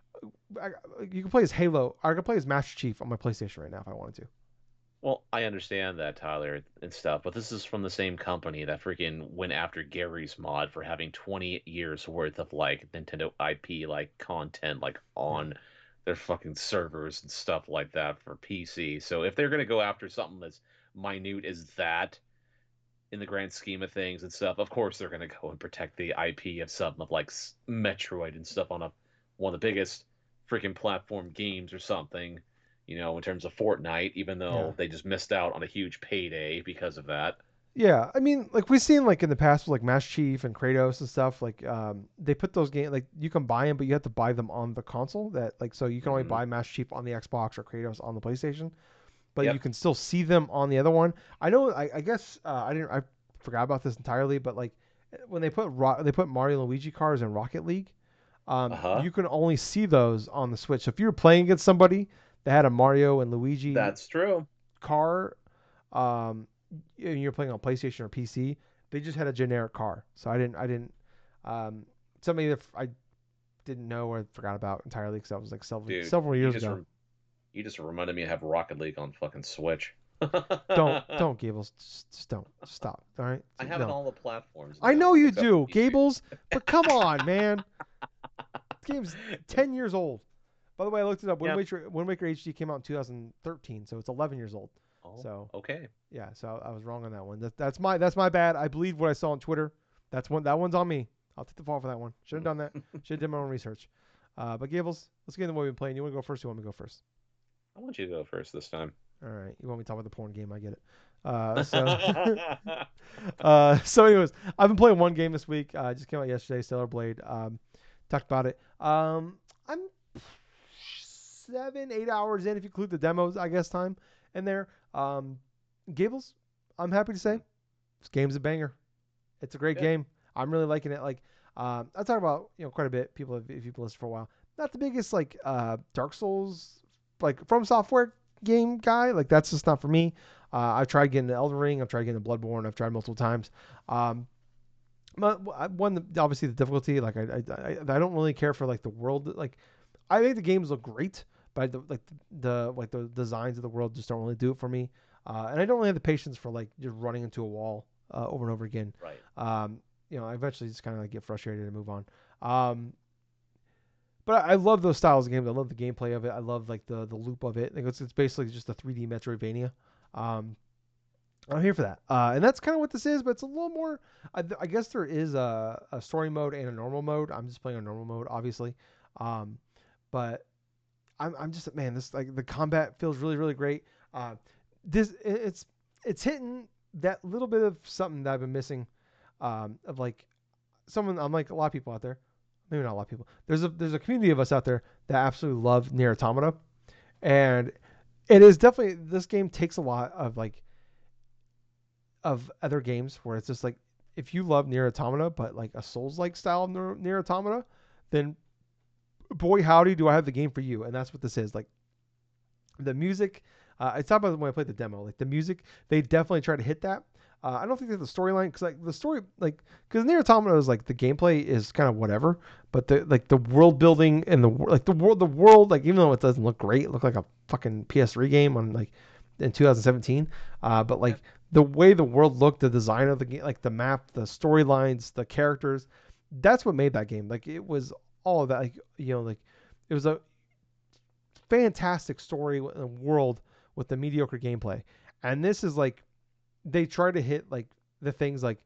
I, you can play as Halo, or I can play as Master Chief on my PlayStation right now if I wanted to. Well, I understand that, Tyler, and stuff, but this is from the same company that freaking went after Gary's mod for having 20 years worth of like Nintendo IP like content like Yeah, on their fucking servers and stuff like that for PC. So if they're gonna go after something as minute as that, in the grand scheme of things and stuff. Of course, they're going to go and protect the IP of something of like Metroid and stuff on one of the biggest freaking platform games or something, in terms of Fortnite, even Yeah. though they just missed out on a huge payday because of that. Yeah, I mean, like we've seen like in the past with like Master Chief and Kratos and stuff, like they put those games like you can buy them, but you have to buy them on the console. That like so you can only Hmm. buy Master Chief on the Xbox or Kratos on the PlayStation, but you Yep. can still see them on the other one. I know. I guess I forgot about this entirely, but like when they put Mario and Luigi cars in Rocket League, Uh huh. you can only see those on the Switch. So if you're playing against somebody that had a Mario and Luigi That's true. car, um, and you're playing on PlayStation or PC, they just had a generic car. So um, somebody that I didn't know or forgot about entirely because that was like Dude, several years ago. you just reminded me to have Rocket League on fucking Switch. Don't Gables, just don't stop. All right, I have it on no. all the platforms I now, know you except for do, PC. Gables, but come on, man. This game's 10 years old. By the way, I looked it up. Yep. Wind Waker HD came out in 2013, so it's 11 years old. Oh, So okay. yeah, so I was wrong on that one. That's my bad. I believe what I saw on Twitter. That one's on me. I'll take the fall for that one. Should have done that. Should have done my own research. But Gables, let's get into what we've been playing. You want to go first? Or you want me to go first? I want you to go first this time. All right. You want me to talk about the porn game? I get it. So anyways, I've been playing one game this week. Just came out yesterday, Stellar Blade. Talked about it. I'm 7, 8 hours in if you include the demos, I guess time in there. Gables, I'm happy to say this game's a banger. It's a great Good. game. I'm really liking it. Like, I talk about quite a bit. People, if you've listened for a while, not the biggest like Dark Souls like From Software game guy. Like that's just not for me. I've tried getting the Elden Ring. I've tried getting the Bloodborne. I've tried multiple times. Um, one obviously the difficulty. Like I don't really care for like the world. Like I think the games look great, but the designs of the world just don't really do it for me. And I don't really have the patience for like just running into a wall over and over again. Right. I eventually just kind of like get frustrated and move on. Um, but I love those styles of games. I love the gameplay of it. I love like the loop of it. Like it's basically just a 3D Metroidvania. Um, I'm here for that. And that's kind of what this is, but it's a little more. I guess there is a story mode and a normal mode. I'm just playing a normal mode, obviously. Um, but I'm just man, this like the combat feels really really great. This it's hitting that little bit of something that I've been missing. Of like someone I'm like a lot of people out there, maybe not a lot of people. There's a community of us out there that absolutely love Nier Automata, and it is definitely this game takes a lot of like of other games where it's just like if you love Nier Automata but like a Souls like style of Nier Automata, then boy howdy do I have the game for you. And that's what this is. Like the music, I talked about when I played the demo. Like the music, they definitely try to hit that. I don't think that the storyline, because like the story, like because Nier Automata is like the gameplay is kind of whatever, but the world building and the world, like even though it doesn't look great, it looked like a fucking PS3 game on like in 2017. But Yeah. like the way the world looked, the design of the game, like the map, the storylines, the characters, that's what made that game. Like it was all of that. Like like it was a fantastic story and world with the mediocre gameplay. And this is like they try to hit like the things like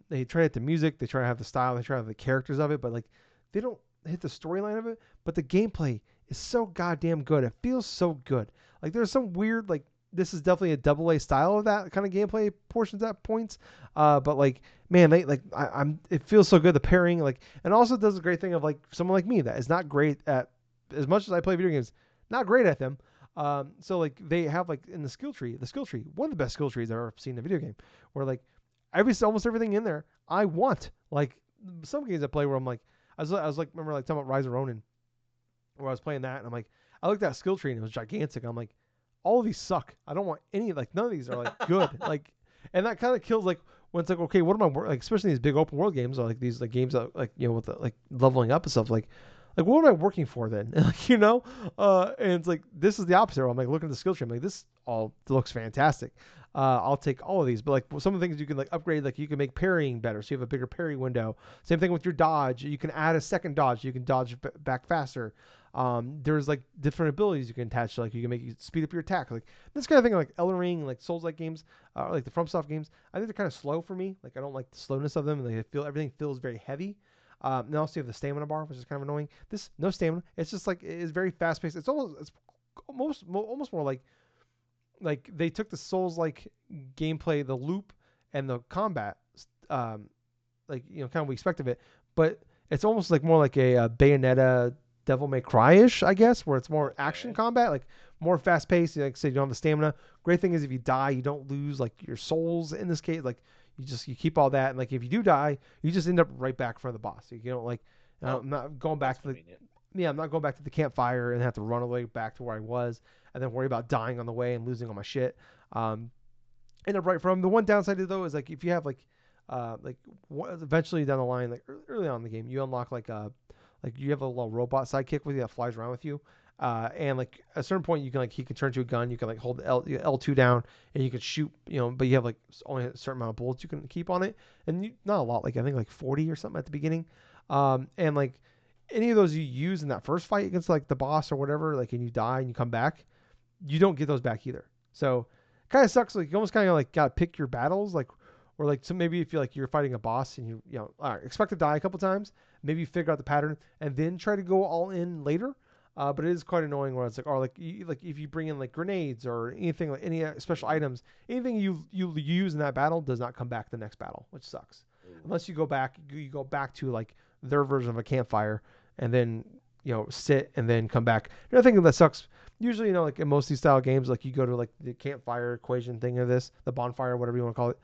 they try to hit the music, they try to have the style, they try to have the characters of it, but like they don't hit the storyline of it. But the gameplay is so goddamn good. It feels so good. Like there's some weird like this is definitely a double A style of that kind of gameplay portions at points. But like man, they like I'm it feels so good the pairing like and also does a great thing of like someone like me that is not great at as much as I play video games, not great at them. So like they have like in the skill tree, one of the best skill trees I've ever seen in a video game, where like almost everything in there I want. Like some games I play where I'm like, I was like, remember like talking about Rise of Ronin, where I was playing that and I'm like, I looked at that skill tree and it was gigantic. I'm like, all of these suck. I don't want any like none of these are like good. Like, and that kind of kills like when it's like okay, what am I like especially these big open world games or like these like games that like with the, like leveling up and stuff like what am I working for then? Like and it's like this is the opposite. I'm like looking at the skill tree. I'm like this all looks fantastic. I'll take all of these, but like some of the things you can like upgrade, like you can make parrying better, so you have a bigger parry window. Same thing with your dodge. You can add a second dodge. You can dodge back faster. There's like different abilities you can attach. Like you can make you speed up your attack. Like this kind of thing, like Elden Ring, like Souls-like games, like the FromSoft games. I think they're kind of slow for me. Like I don't like the slowness of them. And they feel everything feels very heavy. And also you have the stamina bar, which is kind of annoying. This no stamina. It's just like it's very fast paced. It's almost more like they took the Souls like gameplay, the loop and the combat, um, like kind of we expect of it, but it's almost like more like a, Bayonetta, Devil May Cry ish, I guess, where it's more action Okay. combat, like more fast paced. Like I said, you don't have the stamina. Great thing is if you die, you don't lose like your souls in this case. Like you keep all that, and like if you do die, you just end up right back in front of the boss. You don't like Oh, I'm not going that's back to the convenient. yeah, I'm not going back to the campfire and have to run away back to where I was and then worry about dying on the way and losing all my shit. Um, and right from the one downside of though is like if you have like eventually down the line, like early on in the game, you unlock like you have a little robot sidekick with you that flies around with you. And like at a certain point, you can like he can turn to a gun. You can like hold L2 down, and you can shoot. But you have like only a certain amount of bullets you can keep on it, and not a lot. Like I think like 40 or something at the beginning. And like any of those you use in that first fight against like the boss or whatever, like and you die and you come back, you don't get those back either. So kind of sucks. Like you almost kind of like gotta pick your battles, like or like so maybe if you're fighting a boss and all right, expect to die a couple times, maybe you figure out the pattern and then try to go all in later. But it is quite annoying where it's like, or like if you bring in like grenades or anything like any special Mm-hmm. items, anything you use in that battle does not come back the next battle, which sucks. Ooh. Unless you go back to like their version of a campfire and then sit and then come back. Another thing that sucks usually like in most of these style games like you go to like the campfire equation thing of this the bonfire whatever you want to call it.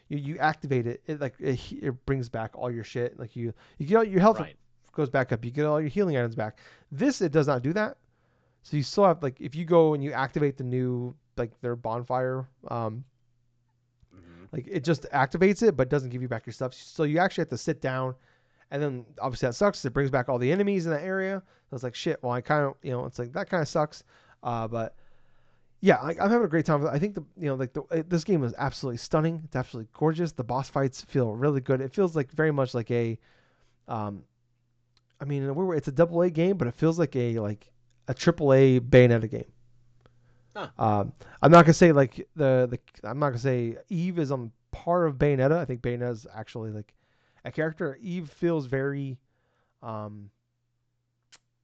You activate it brings back all your shit like you get all your health Right. goes back up, you get all your healing items back. This it does not do that, so you still have like if you go and you activate the new like their bonfire, Mm-hmm. like it just activates it but doesn't give you back your stuff, so you actually have to sit down. And then obviously that sucks. It brings back all the enemies in that area. So it's like shit. Well, I kind of it's like that kind of sucks. But yeah, I'm having a great time. I think this game is absolutely stunning. It's absolutely gorgeous. The boss fights feel really good. It feels like very much like um, I mean, it's a double A game, but it feels like a triple A Bayonetta game. Huh. I'm not gonna say like I'm not gonna say Eve is on par of Bayonetta. I think Bayonetta is actually like a character. Eve feels very um,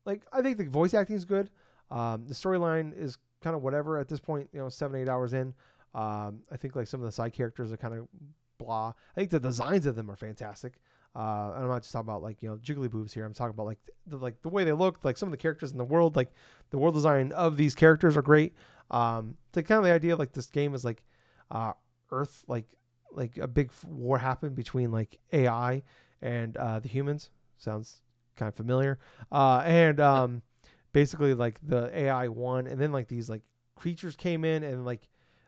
like I think the voice acting is good. The storyline is kind of whatever at this point. 7 8 hours in. I think like some of the side characters are kind of blah. I think the designs of them are fantastic. And I'm not just talking about like jiggly boobs here. I'm talking about like the way they look. Like some of the characters in the world. Like the world design of these characters are great. The kind of the idea of like this game is like Earth like a big war happened between like AI and the humans. Sounds kind of familiar. And basically like the AI won, and then like these like creatures came in and like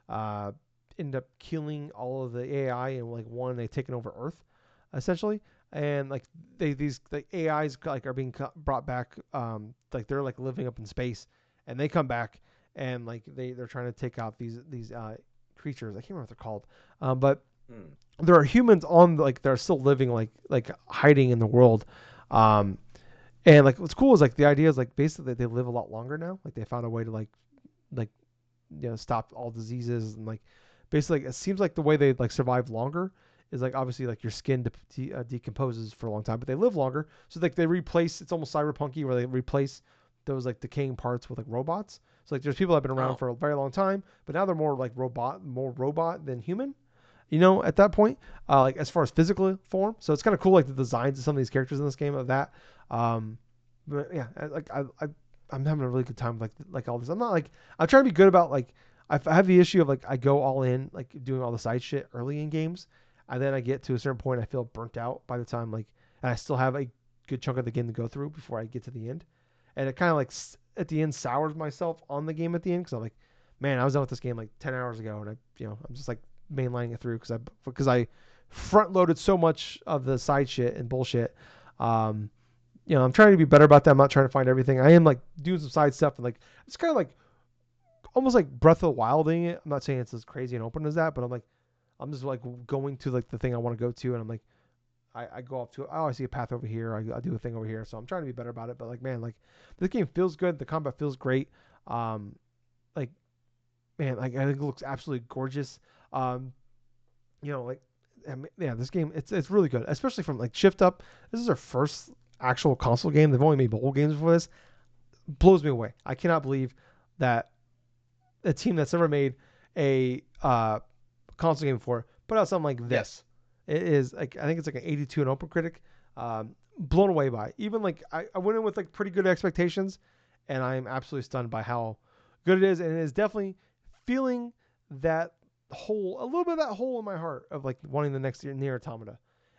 uh, ended up killing all of the AI and like one they taken over Earth essentially. And like these like AIs like are being brought back, like they're like living up in space, and they come back and like they're trying to take out these creatures. I can't remember what they're called, but Hmm. there are humans on like they're still living like hiding in the world. Um, and like what's cool is like the idea is like basically they live a lot longer now. Like they found a way to like stop all diseases and like basically like, it seems like the way they like survive longer is like obviously like your skin decomposes for a long time, but they live longer. So like they replace it's almost cyberpunky where they replace those like decaying parts with like robots. So like there's people that have been around Oh. for a very long time, but now they're more like more robot than human. At that point, like as far as physical form. So it's kind of cool, like the designs of some of these characters in this game of that. Um, but yeah, I'm having a really good time with like all this. I'm not like I'm trying to be good about like I have the issue of like I go all in like doing all the side shit early in games, and then I get to a certain point I feel burnt out by the time like and I still have a good chunk of the game to go through before I get to the end, and it kind of like at the end sours myself on the game at the end because I'm like, man, I was done with this game like 10 hours ago, and I'm just like mainlining it through because I front loaded so much of the side shit and bullshit. Um, I'm trying to be better about that. I'm not trying to find everything. I am like doing some side stuff and like it's kind of like almost like Breath of the Wilding it. I'm not saying it's as crazy and open as that, but I'm just like going to like the thing I want to go to, and I'm like I go up to it. Oh, I see a path over here. I do a thing over here. So I'm trying to be better about it. But like, man, like this game feels good. The combat feels great. Um, like man, like I think it looks absolutely gorgeous. Um, like yeah, this game it's really good, especially from like Shift Up. This is their first actual console game. They've only made mobile games before this. Blows me away. I cannot believe that a team that's never made a console game before put out something like Yes. this. It is like I think it's like an 82 in OpenCritic. Blown away by it. Even like I went in with like pretty good expectations, and I am absolutely stunned by how good it is, and it is definitely feeling that hole, a little bit of that hole in my heart of like wanting the next Nier Automata,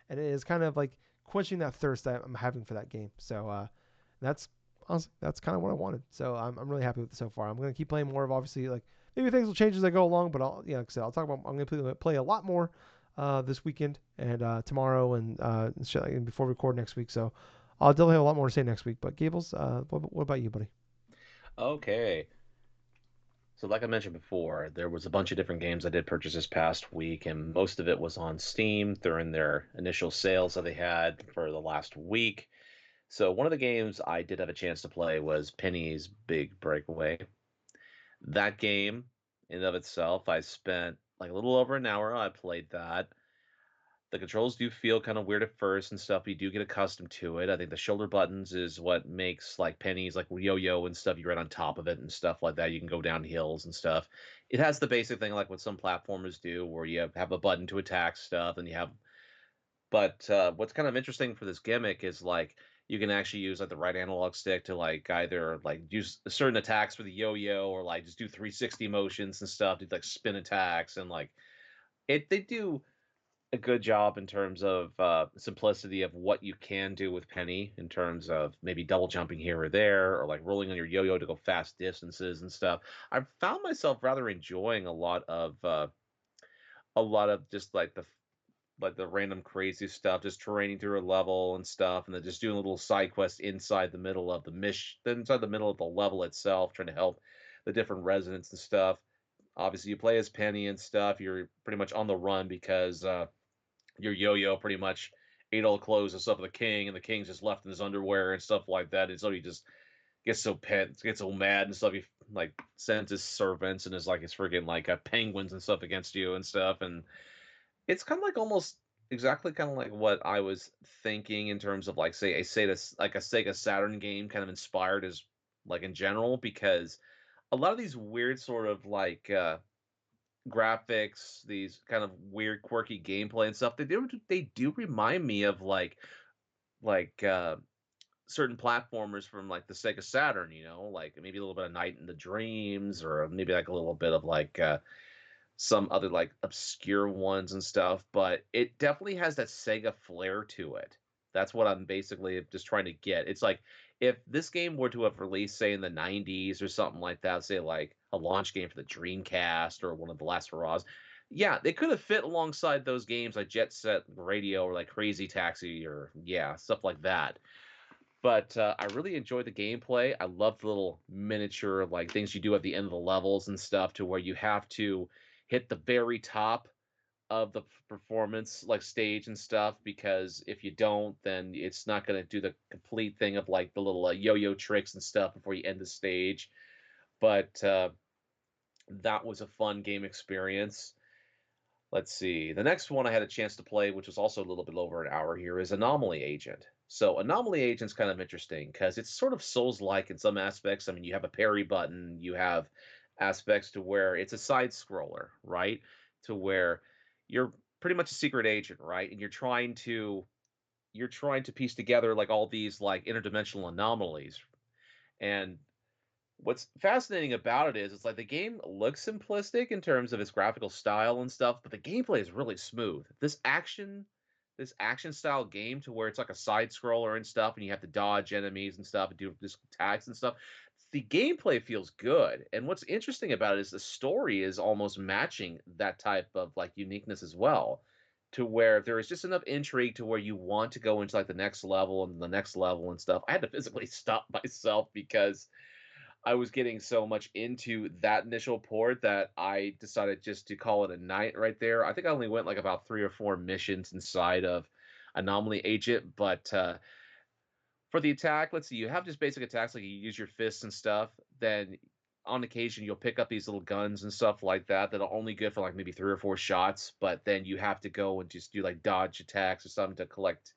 and it is kind of like quenching that thirst that I'm having for that game. So that's honestly that's kind of what I wanted. So I'm really happy with it so far. I'm gonna keep playing more of obviously like maybe things will change as I go along, but I'll like I said I'll talk about I'm gonna play a lot more this weekend and tomorrow and before we record next week. So I'll definitely have a lot more to say next week. But Gables, what about you, buddy? Okay. So, like I mentioned before, there was a bunch of different games I did purchase this past week, and most of it was on Steam during their initial sales that they had for the last week. So, one of the games I did have a chance to play was Penny's Big Breakaway. That game, in and of itself, I spent like a little over an hour. I played that. The controls do feel kind of weird at first and stuff, but you do get accustomed to it. I think the shoulder buttons is what makes like pennies, like yo-yo and stuff. You're right on top of it and stuff like that. You can go down hills and stuff. It has the basic thing like what some platformers do, where you have a button to attack stuff, and you have. But what's kind of interesting for this gimmick is like you can actually use like the right analog stick to like either like use certain attacks for the yo-yo or like just do 360 motions and stuff, do like spin attacks and like it. They do a good job in terms of simplicity of what you can do with Penny in terms of maybe double jumping here or there or like rolling on your yo-yo to go fast distances and stuff. I've found myself rather enjoying a lot of just like the random crazy stuff, just terraining through a level and stuff, and then just doing little side quests inside the middle of the inside the middle of the level itself, trying to help the different residents and stuff. Obviously, you play as Penny and stuff. You're pretty much on the run because your yo-yo pretty much ate all the clothes and stuff of the king, and the king's just left in his underwear and stuff like that. And so he just gets so mad and stuff. He like sends his servants and is like his freaking like penguins and stuff against you and stuff. And it's kind of like almost exactly kind of like what I was thinking in terms of like say a Sega Saturn game, kind of inspired as like in general because a lot of these weird sort of like graphics, these kind of weird, quirky gameplay and stuff. They do remind me of like certain platformers from like the Sega Saturn. Like maybe a little bit of Night in the Dreams, or maybe like a little bit of like some other like obscure ones and stuff. But it definitely has that Sega flair to it. That's what I'm basically just trying to get. It's like if this game were to have released, say, in the '90s or something like that, say like a launch game for the Dreamcast or one of the last hurrahs, yeah, they could have fit alongside those games like Jet Set Radio or like Crazy Taxi or yeah, stuff like that. But I really enjoyed the gameplay. I love the little miniature like things you do at the end of the levels and stuff, to where you have to hit the very top of the performance like stage and stuff, because if you don't, then it's not going to do the complete thing of like the little yo-yo tricks and stuff before you end the stage. But that was a fun game experience. Let's see. The next one I had a chance to play, which was also a little bit over an hour here, is Anomaly Agent. So Anomaly Agent's kind of interesting because it's sort of Souls-like in some aspects. I mean, you have a parry button, you have aspects to where it's a side scroller, right? To where you're pretty much a secret agent, right? And you're trying to piece together like all these like interdimensional anomalies. And what's fascinating about it is it's like the game looks simplistic in terms of its graphical style and stuff, but the gameplay is really smooth. This action style game, to where it's like a side scroller and stuff, and you have to dodge enemies and stuff and do this attacks and stuff. The gameplay feels good. And what's interesting about it is the story is almost matching that type of like uniqueness as well. To where there is just enough intrigue to where you want to go into like the next level and the next level and stuff. I had to physically stop myself because I was getting so much into that initial port that I decided just to call it a night right there. I think I only went like about 3 or 4 missions inside of anomaly agent. But for the attack, let's see, you have just basic attacks like you use your fists and stuff. Then on occasion you'll pick up these little guns and stuff like that that are only good for like maybe 3 or 4 shots. But then you have to go and just do like dodge attacks or something to collect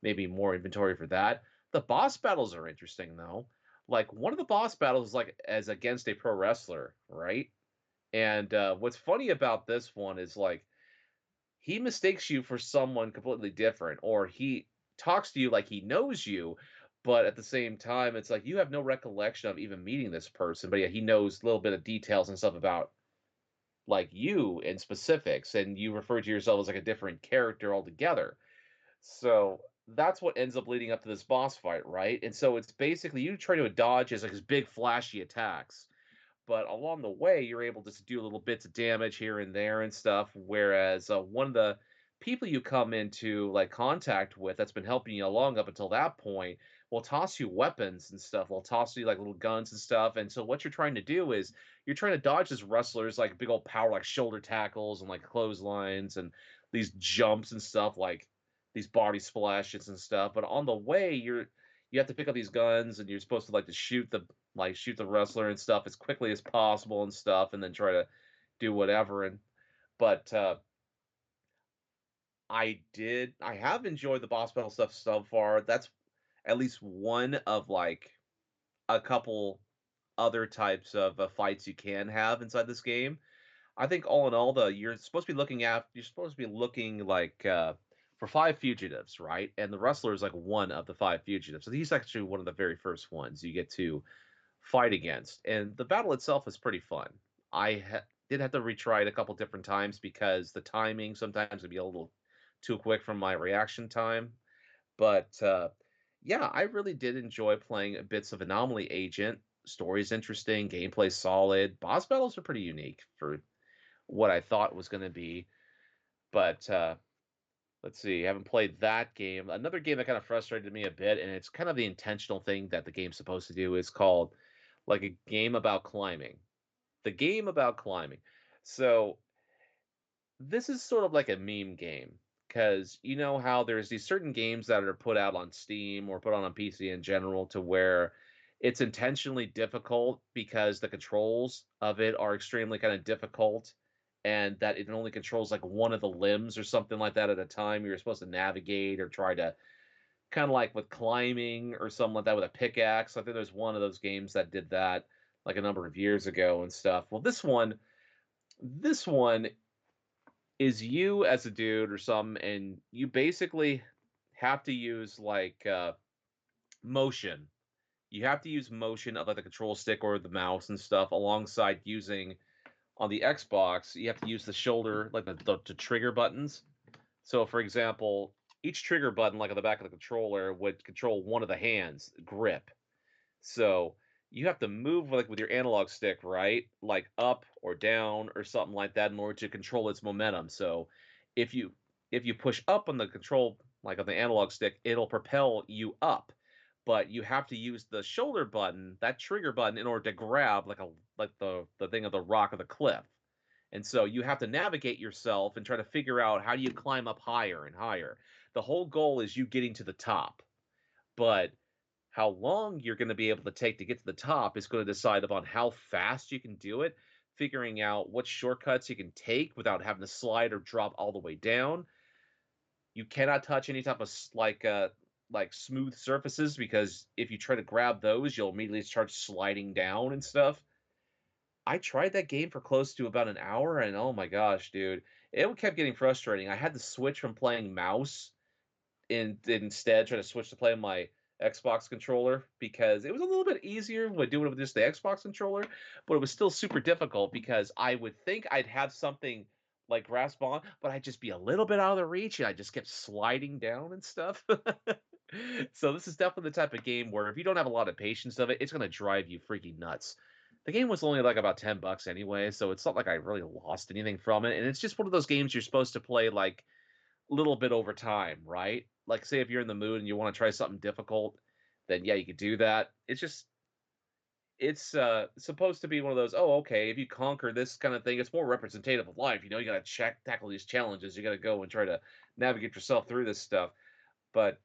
maybe more inventory for that. The boss battles are interesting though. Like one of the boss battles is like as against a pro wrestler, right? And what's funny about this one is like he mistakes you for someone completely different, or he talks to you like he knows you, but at the same time, it's like you have no recollection of even meeting this person, but yeah, he knows a little bit of details and stuff about like you in specifics, and you refer to yourself as like a different character altogether. So that's what ends up leading up to this boss fight, right? And so it's basically you try to dodge his like his big flashy attacks, but along the way you're able to do little bits of damage here and there and stuff. Whereas one of the people you come into like contact with that's been helping you along up until that point will toss you weapons and stuff. Will toss you like little guns and stuff. And so what you're trying to do is you're trying to dodge this wrestlers like big old power like shoulder tackles and like clotheslines and these jumps and stuff like these body splashes and stuff. But on the way you have to pick up these guns and you're supposed to like to shoot the wrestler and stuff as quickly as possible and stuff, and then try to do whatever. And but I have enjoyed the boss battle stuff so far. That's at least one of like a couple other types of fights you can have inside this game. I think all in all, you're supposed to be looking like for 5 fugitives, right? And the wrestler is like one of the 5 fugitives. So he's actually one of the very first ones you get to fight against. And the battle itself is pretty fun. Did have to retry it a couple different times because the timing sometimes would be a little too quick from my reaction time. But yeah, I really did enjoy playing bits of Anomaly Agent. Story's interesting, gameplay solid. Boss battles are pretty unique for what I thought was going to be. But let's see, I haven't played that game. Another game that kind of frustrated me a bit, and it's kind of the intentional thing that the game's supposed to do, is called like a game about climbing. The game about climbing. So this is sort of like a meme game because you know how there's these certain games that are put out on Steam or put on PC in general to where it's intentionally difficult because the controls of it are extremely kind of difficult and that it only controls like one of the limbs or something like that at a time. You're supposed to navigate or try to kind of like with climbing or something like that with a pickaxe. I think there's one of those games that did that like a number of years ago and stuff. Well, this one is you as a dude or something, and you basically have to use like motion. You have to use motion of like the control stick or the mouse and stuff alongside using on the Xbox. You have to use the shoulder, like the trigger buttons. So, for example, each trigger button, like on the back of the controller, would control one of the hands grip. So you have to move like with your analog stick, right? Like up or down or something like that in order to control its momentum. So if you if you push up on the control like on the analog stick, it'll propel you up. But you have to use the shoulder button, that trigger button, in order to grab like the thing of the rock of the cliff. And so you have to navigate yourself and try to figure out how do you climb up higher and higher. The whole goal is you getting to the top. But how long you're going to be able to take to get to the top is going to decide upon how fast you can do it, figuring out what shortcuts you can take without having to slide or drop all the way down. You cannot touch any type of like smooth surfaces because if you try to grab those, you'll immediately start sliding down and stuff. I tried that game for close to about an hour, and oh my gosh, dude, it kept getting frustrating. I had to switch from playing mouse instead try to switch to play my Xbox controller because it was a little bit easier when doing it with just the Xbox controller, but it was still super difficult because I would think I'd have something like grasp on, but I'd just be a little bit out of the reach and I just kept sliding down and stuff. So this is definitely the type of game where if you don't have a lot of patience of it, it's going to drive you freaking nuts. The game was only like about $10 anyway, so it's not like I really lost anything from it. And it's just one of those games you're supposed to play like little bit over time, right? Like, say if you're in the mood and you want to try something difficult, then yeah, you could do that. It's supposed to be one of those. Oh, okay, if you conquer this kind of thing, it's more representative of life. You know, you got to tackle these challenges. You got to go and try to navigate yourself through this stuff. But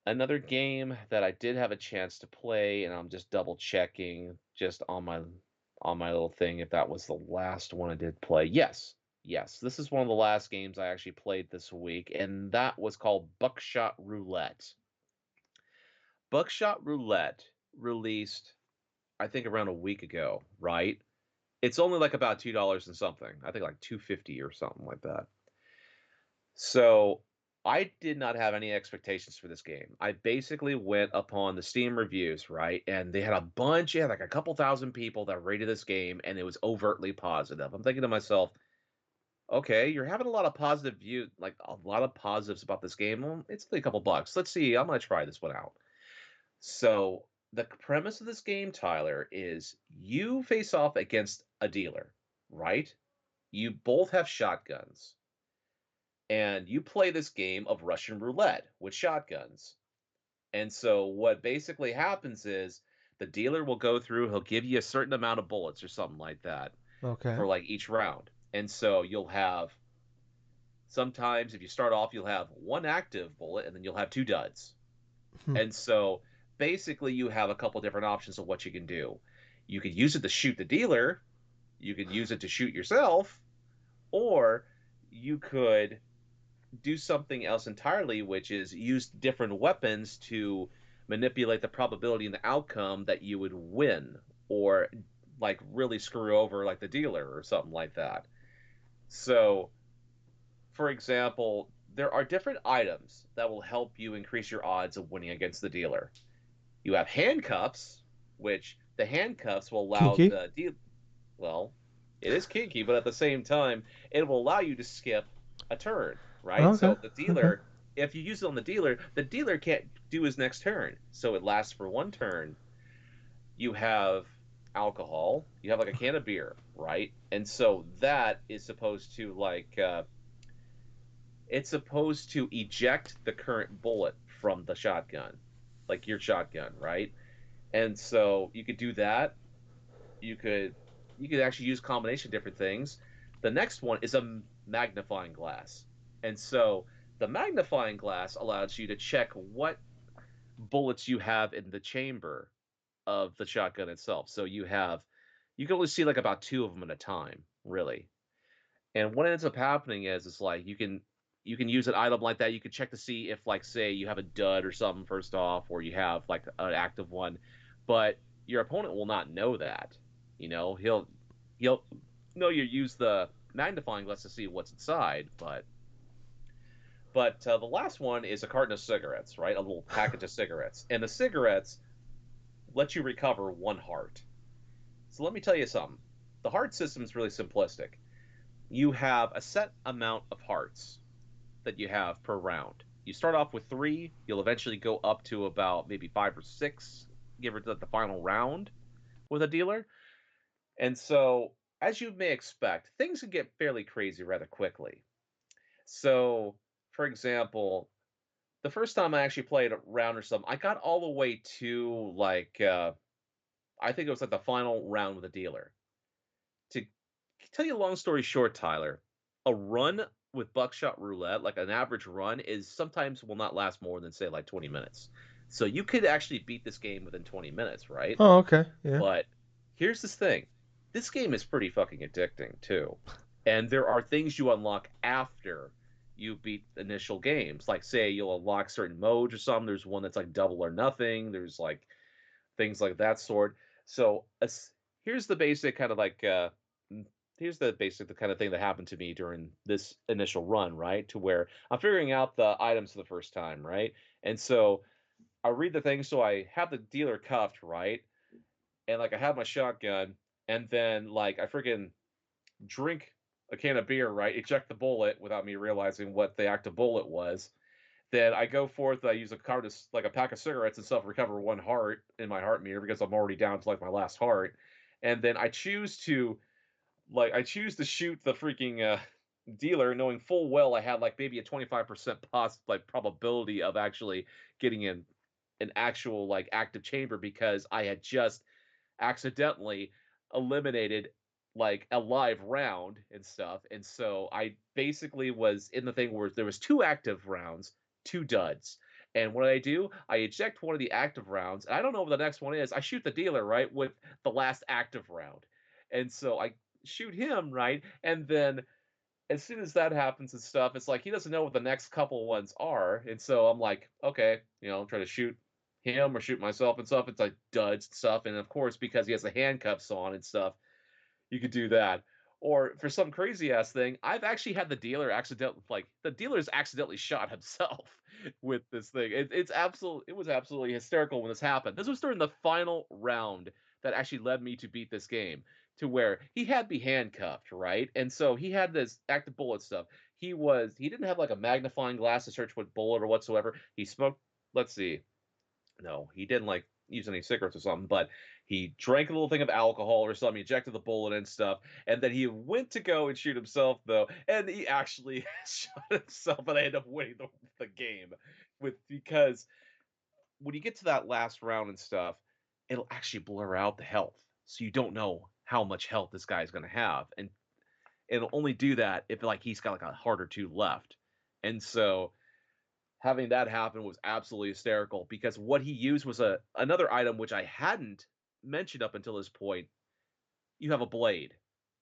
another game that I did have a chance to play, and I'm just double checking just on my little thing if that was the last one I did play. Yes. Yes, this is one of the last games I actually played this week, and that was called Buckshot Roulette. Buckshot Roulette released, I think, around a week ago, right? It's only like about $2 and something. I think like 250 or something like that. So I did not have any expectations for this game. I basically went upon the Steam reviews, right? And they had a bunch, yeah, like a couple thousand people that rated this game, and it was overtly positive. I'm thinking to myself, okay, you're having a lot of positive view, like a lot of positives about this game. Well, it's only a couple bucks. Let's see. I'm gonna try this one out. So the premise of this game, Tyler, is you face off against a dealer, right? You both have shotguns, and you play this game of Russian roulette with shotguns. And so what basically happens is the dealer will go through, he'll give you a certain amount of bullets or something like that Okay. for like each round. And so you'll have sometimes if you start off, you'll have one active bullet and then you'll have two duds. Hmm. And so basically you have a couple different options of what you can do. You could use it to shoot the dealer, you could use it to shoot yourself, or you could do something else entirely, which is use different weapons to manipulate the probability and the outcome that you would win, or like really screw over like the dealer or something like that. So, for example, there are different items that will help you increase your odds of winning against the dealer. You have handcuffs, which the handcuffs will allow Kinky. the deal. Well, it is kinky, but at the same time, it will allow you to skip a turn, right? Okay. So the Okay. dealer, if you use it on the dealer can't do his next turn. So it lasts for one turn. You have alcohol, you have like a can of beer, right? And so that is supposed to it's supposed to eject the current bullet from the shotgun, like your shotgun, right? And so you could do that. You could you could actually use combination of different things. The next one is a magnifying glass. And so the magnifying glass allows you to check what bullets you have in the chamber of the shotgun itself. So you can only see like about two of them at a time, really. And what ends up happening is like you can use an item like that. You can check to see if like say you have a dud or something first off, or you have like an active one, but your opponent will not know that. You know, he'll know you use the magnifying glass to see what's inside, but the last one is a carton of cigarettes, right? A little package of cigarettes, and the cigarettes let you recover one heart. So let me tell you something. The heart system is really simplistic. You have a set amount of hearts that you have per round. You start off with three, you'll eventually go up to about maybe five or six, give or take the final round with a dealer. And so, as you may expect, things can get fairly crazy rather quickly. So, for example, the first time I actually played a round or something, I got all the way to I think it was like the final round with a dealer. To tell you a long story short, Tyler, a run with Buckshot Roulette, like an average run, is sometimes will not last more than say like 20 minutes. So you could actually beat this game within 20 minutes, right? Oh, okay. Yeah. But here's this thing. This game is pretty fucking addicting too. And there are things you unlock after you beat initial games. Like say you'll unlock certain modes or something. There's one that's like double or nothing. There's like things like that sort. So here's the basic kind of here's the basic the kind of thing that happened to me during this initial run, right? To where I'm figuring out the items for the first time, right? And so I read the thing, so I have the dealer cuffed, right? And like I have my shotgun, and then like I freaking drink a can of beer, right? Eject the bullet without me realizing what the active bullet was. Then I go forth. I use a card like a pack of cigarettes and stuff, recover one heart in my heart meter because I'm already down to like my last heart. And then I choose to shoot the freaking dealer, knowing full well I had like maybe a 25% probability of actually getting in an actual like active chamber because I had just accidentally eliminated like a live round and stuff. And so I basically was in the thing where there was two active rounds, two duds. And what I do, I eject one of the active rounds, and I don't know what the next one is. I shoot the dealer, right, with the last active round. And so I shoot him, right? And then as soon as that happens and stuff, it's like he doesn't know what the next couple ones are. And so I'm like, okay, try to shoot him or shoot myself and stuff. It's like duds and stuff. And of course, because he has the handcuffs on and stuff, you could do that. Or for some crazy ass thing, I've actually had the dealer's accidentally shot himself with this thing. It was absolutely hysterical when this happened. This was during the final round that actually led me to beat this game, to where he had me handcuffed, right? And so he had this active bullet stuff. He didn't have like a magnifying glass to search what bullet or whatsoever. He smoked, let's see, no, he didn't like use any cigarettes or something, but he drank a little thing of alcohol or something, he ejected the bullet and stuff, and then he went to go and shoot himself though, and he actually shot himself, and I ended up winning the game because when you get to that last round and stuff, it'll actually blur out the health. So you don't know how much health this guy's gonna have. And it'll only do that if like he's got like a heart or two left. And so having that happen was absolutely hysterical because what he used was another item which I hadn't mentioned up until this point. You have a blade.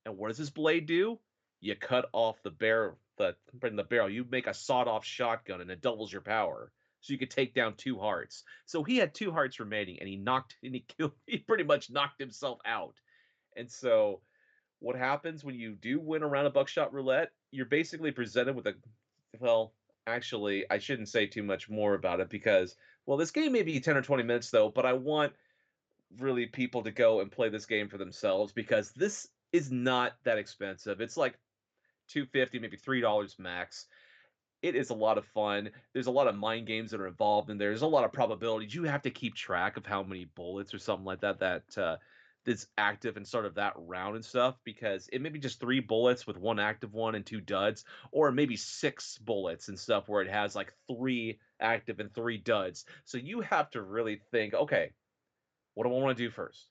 And what does this blade do? You cut off the barrel, the barrel. You make a sawed-off shotgun and it doubles your power. So you could take down two hearts. So he had two hearts remaining and he pretty much knocked himself out. And so what happens when you do win around a buckshot roulette, you're basically presented with well, actually, I shouldn't say too much more about it because, well, this game may be 10 or 20 minutes though, but I want really people to go and play this game for themselves because this is not that expensive. It's like 250, maybe $3 max. It is a lot of fun. There's a lot of mind games that are involved in there. There's a lot of probabilities. You have to keep track of how many bullets or something like that's active and sort of that round and stuff because it may be just three bullets with one active one and two duds, or maybe six bullets and stuff where it has like three active and three duds. So you have to really think, okay, what do I want to do first?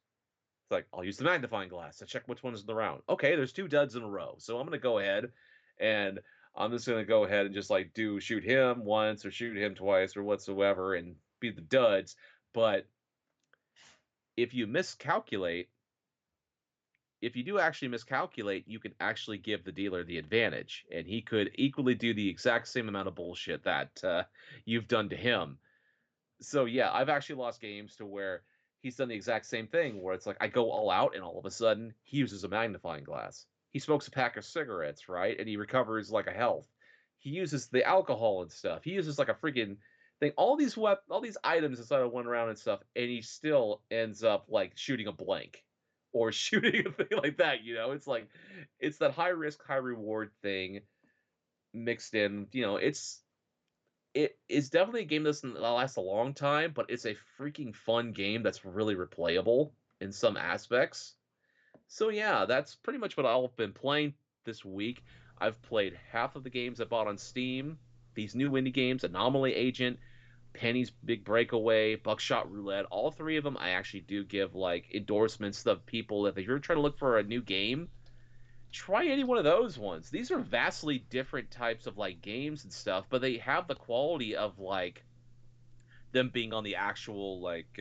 It's like, I'll use the magnifying glass to check which one is in the round. Okay, there's two duds in a row. So I'm going to go ahead and I'm just going to go ahead and just like shoot him once or shoot him twice or whatsoever and be the duds. But if you miscalculate, if you do actually miscalculate, you can actually give the dealer the advantage, and he could equally do the exact same amount of bullshit that you've done to him. So yeah, I've actually lost games to where he's done the exact same thing, where it's like I go all out, and all of a sudden he uses a magnifying glass. He smokes a pack of cigarettes, right, and he recovers like a health. He uses the alcohol and stuff. He uses like a freaking thing. All these items inside of one round and stuff, and he still ends up like shooting a blank or shooting a thing like that. It's like it's that high risk, high reward thing mixed in. It is definitely a game that'll last a long time, but it's a freaking fun game that's really replayable in some aspects. So yeah, that's pretty much what I've been playing this week. I've played half of the games I bought on Steam. These new indie games, Anomaly Agent, Penny's Big Breakaway, Buckshot Roulette, all three of them I actually do give like endorsements of people that if you're trying to look for a new game, try any one of those ones. These are vastly different types of like games and stuff, but they have the quality of like them being on the actual like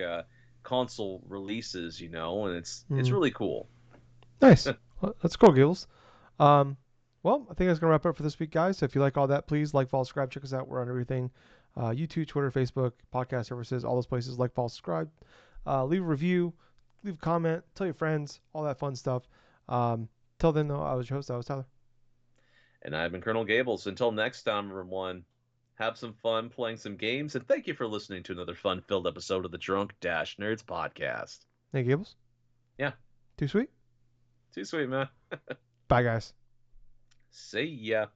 console releases, and it's Mm. really cool. Nice. Well, that's cool, Gills. Um, well, I think that's gonna wrap it up for this week, guys. So if you like all that, please like, follow, subscribe. Check us out. We're on everything: YouTube, Twitter, Facebook, podcast services, all those places. Like, follow, subscribe. Leave a review, leave a comment, tell your friends, all that fun stuff. Till then, though, I was your host. I was Tyler. And I've been Colonel Gables. Until next time, everyone, have some fun playing some games, and thank you for listening to another fun-filled episode of the Drunk Nerds podcast. Hey, Gables. Yeah, Too sweet. too sweet, man. Bye, guys. See ya.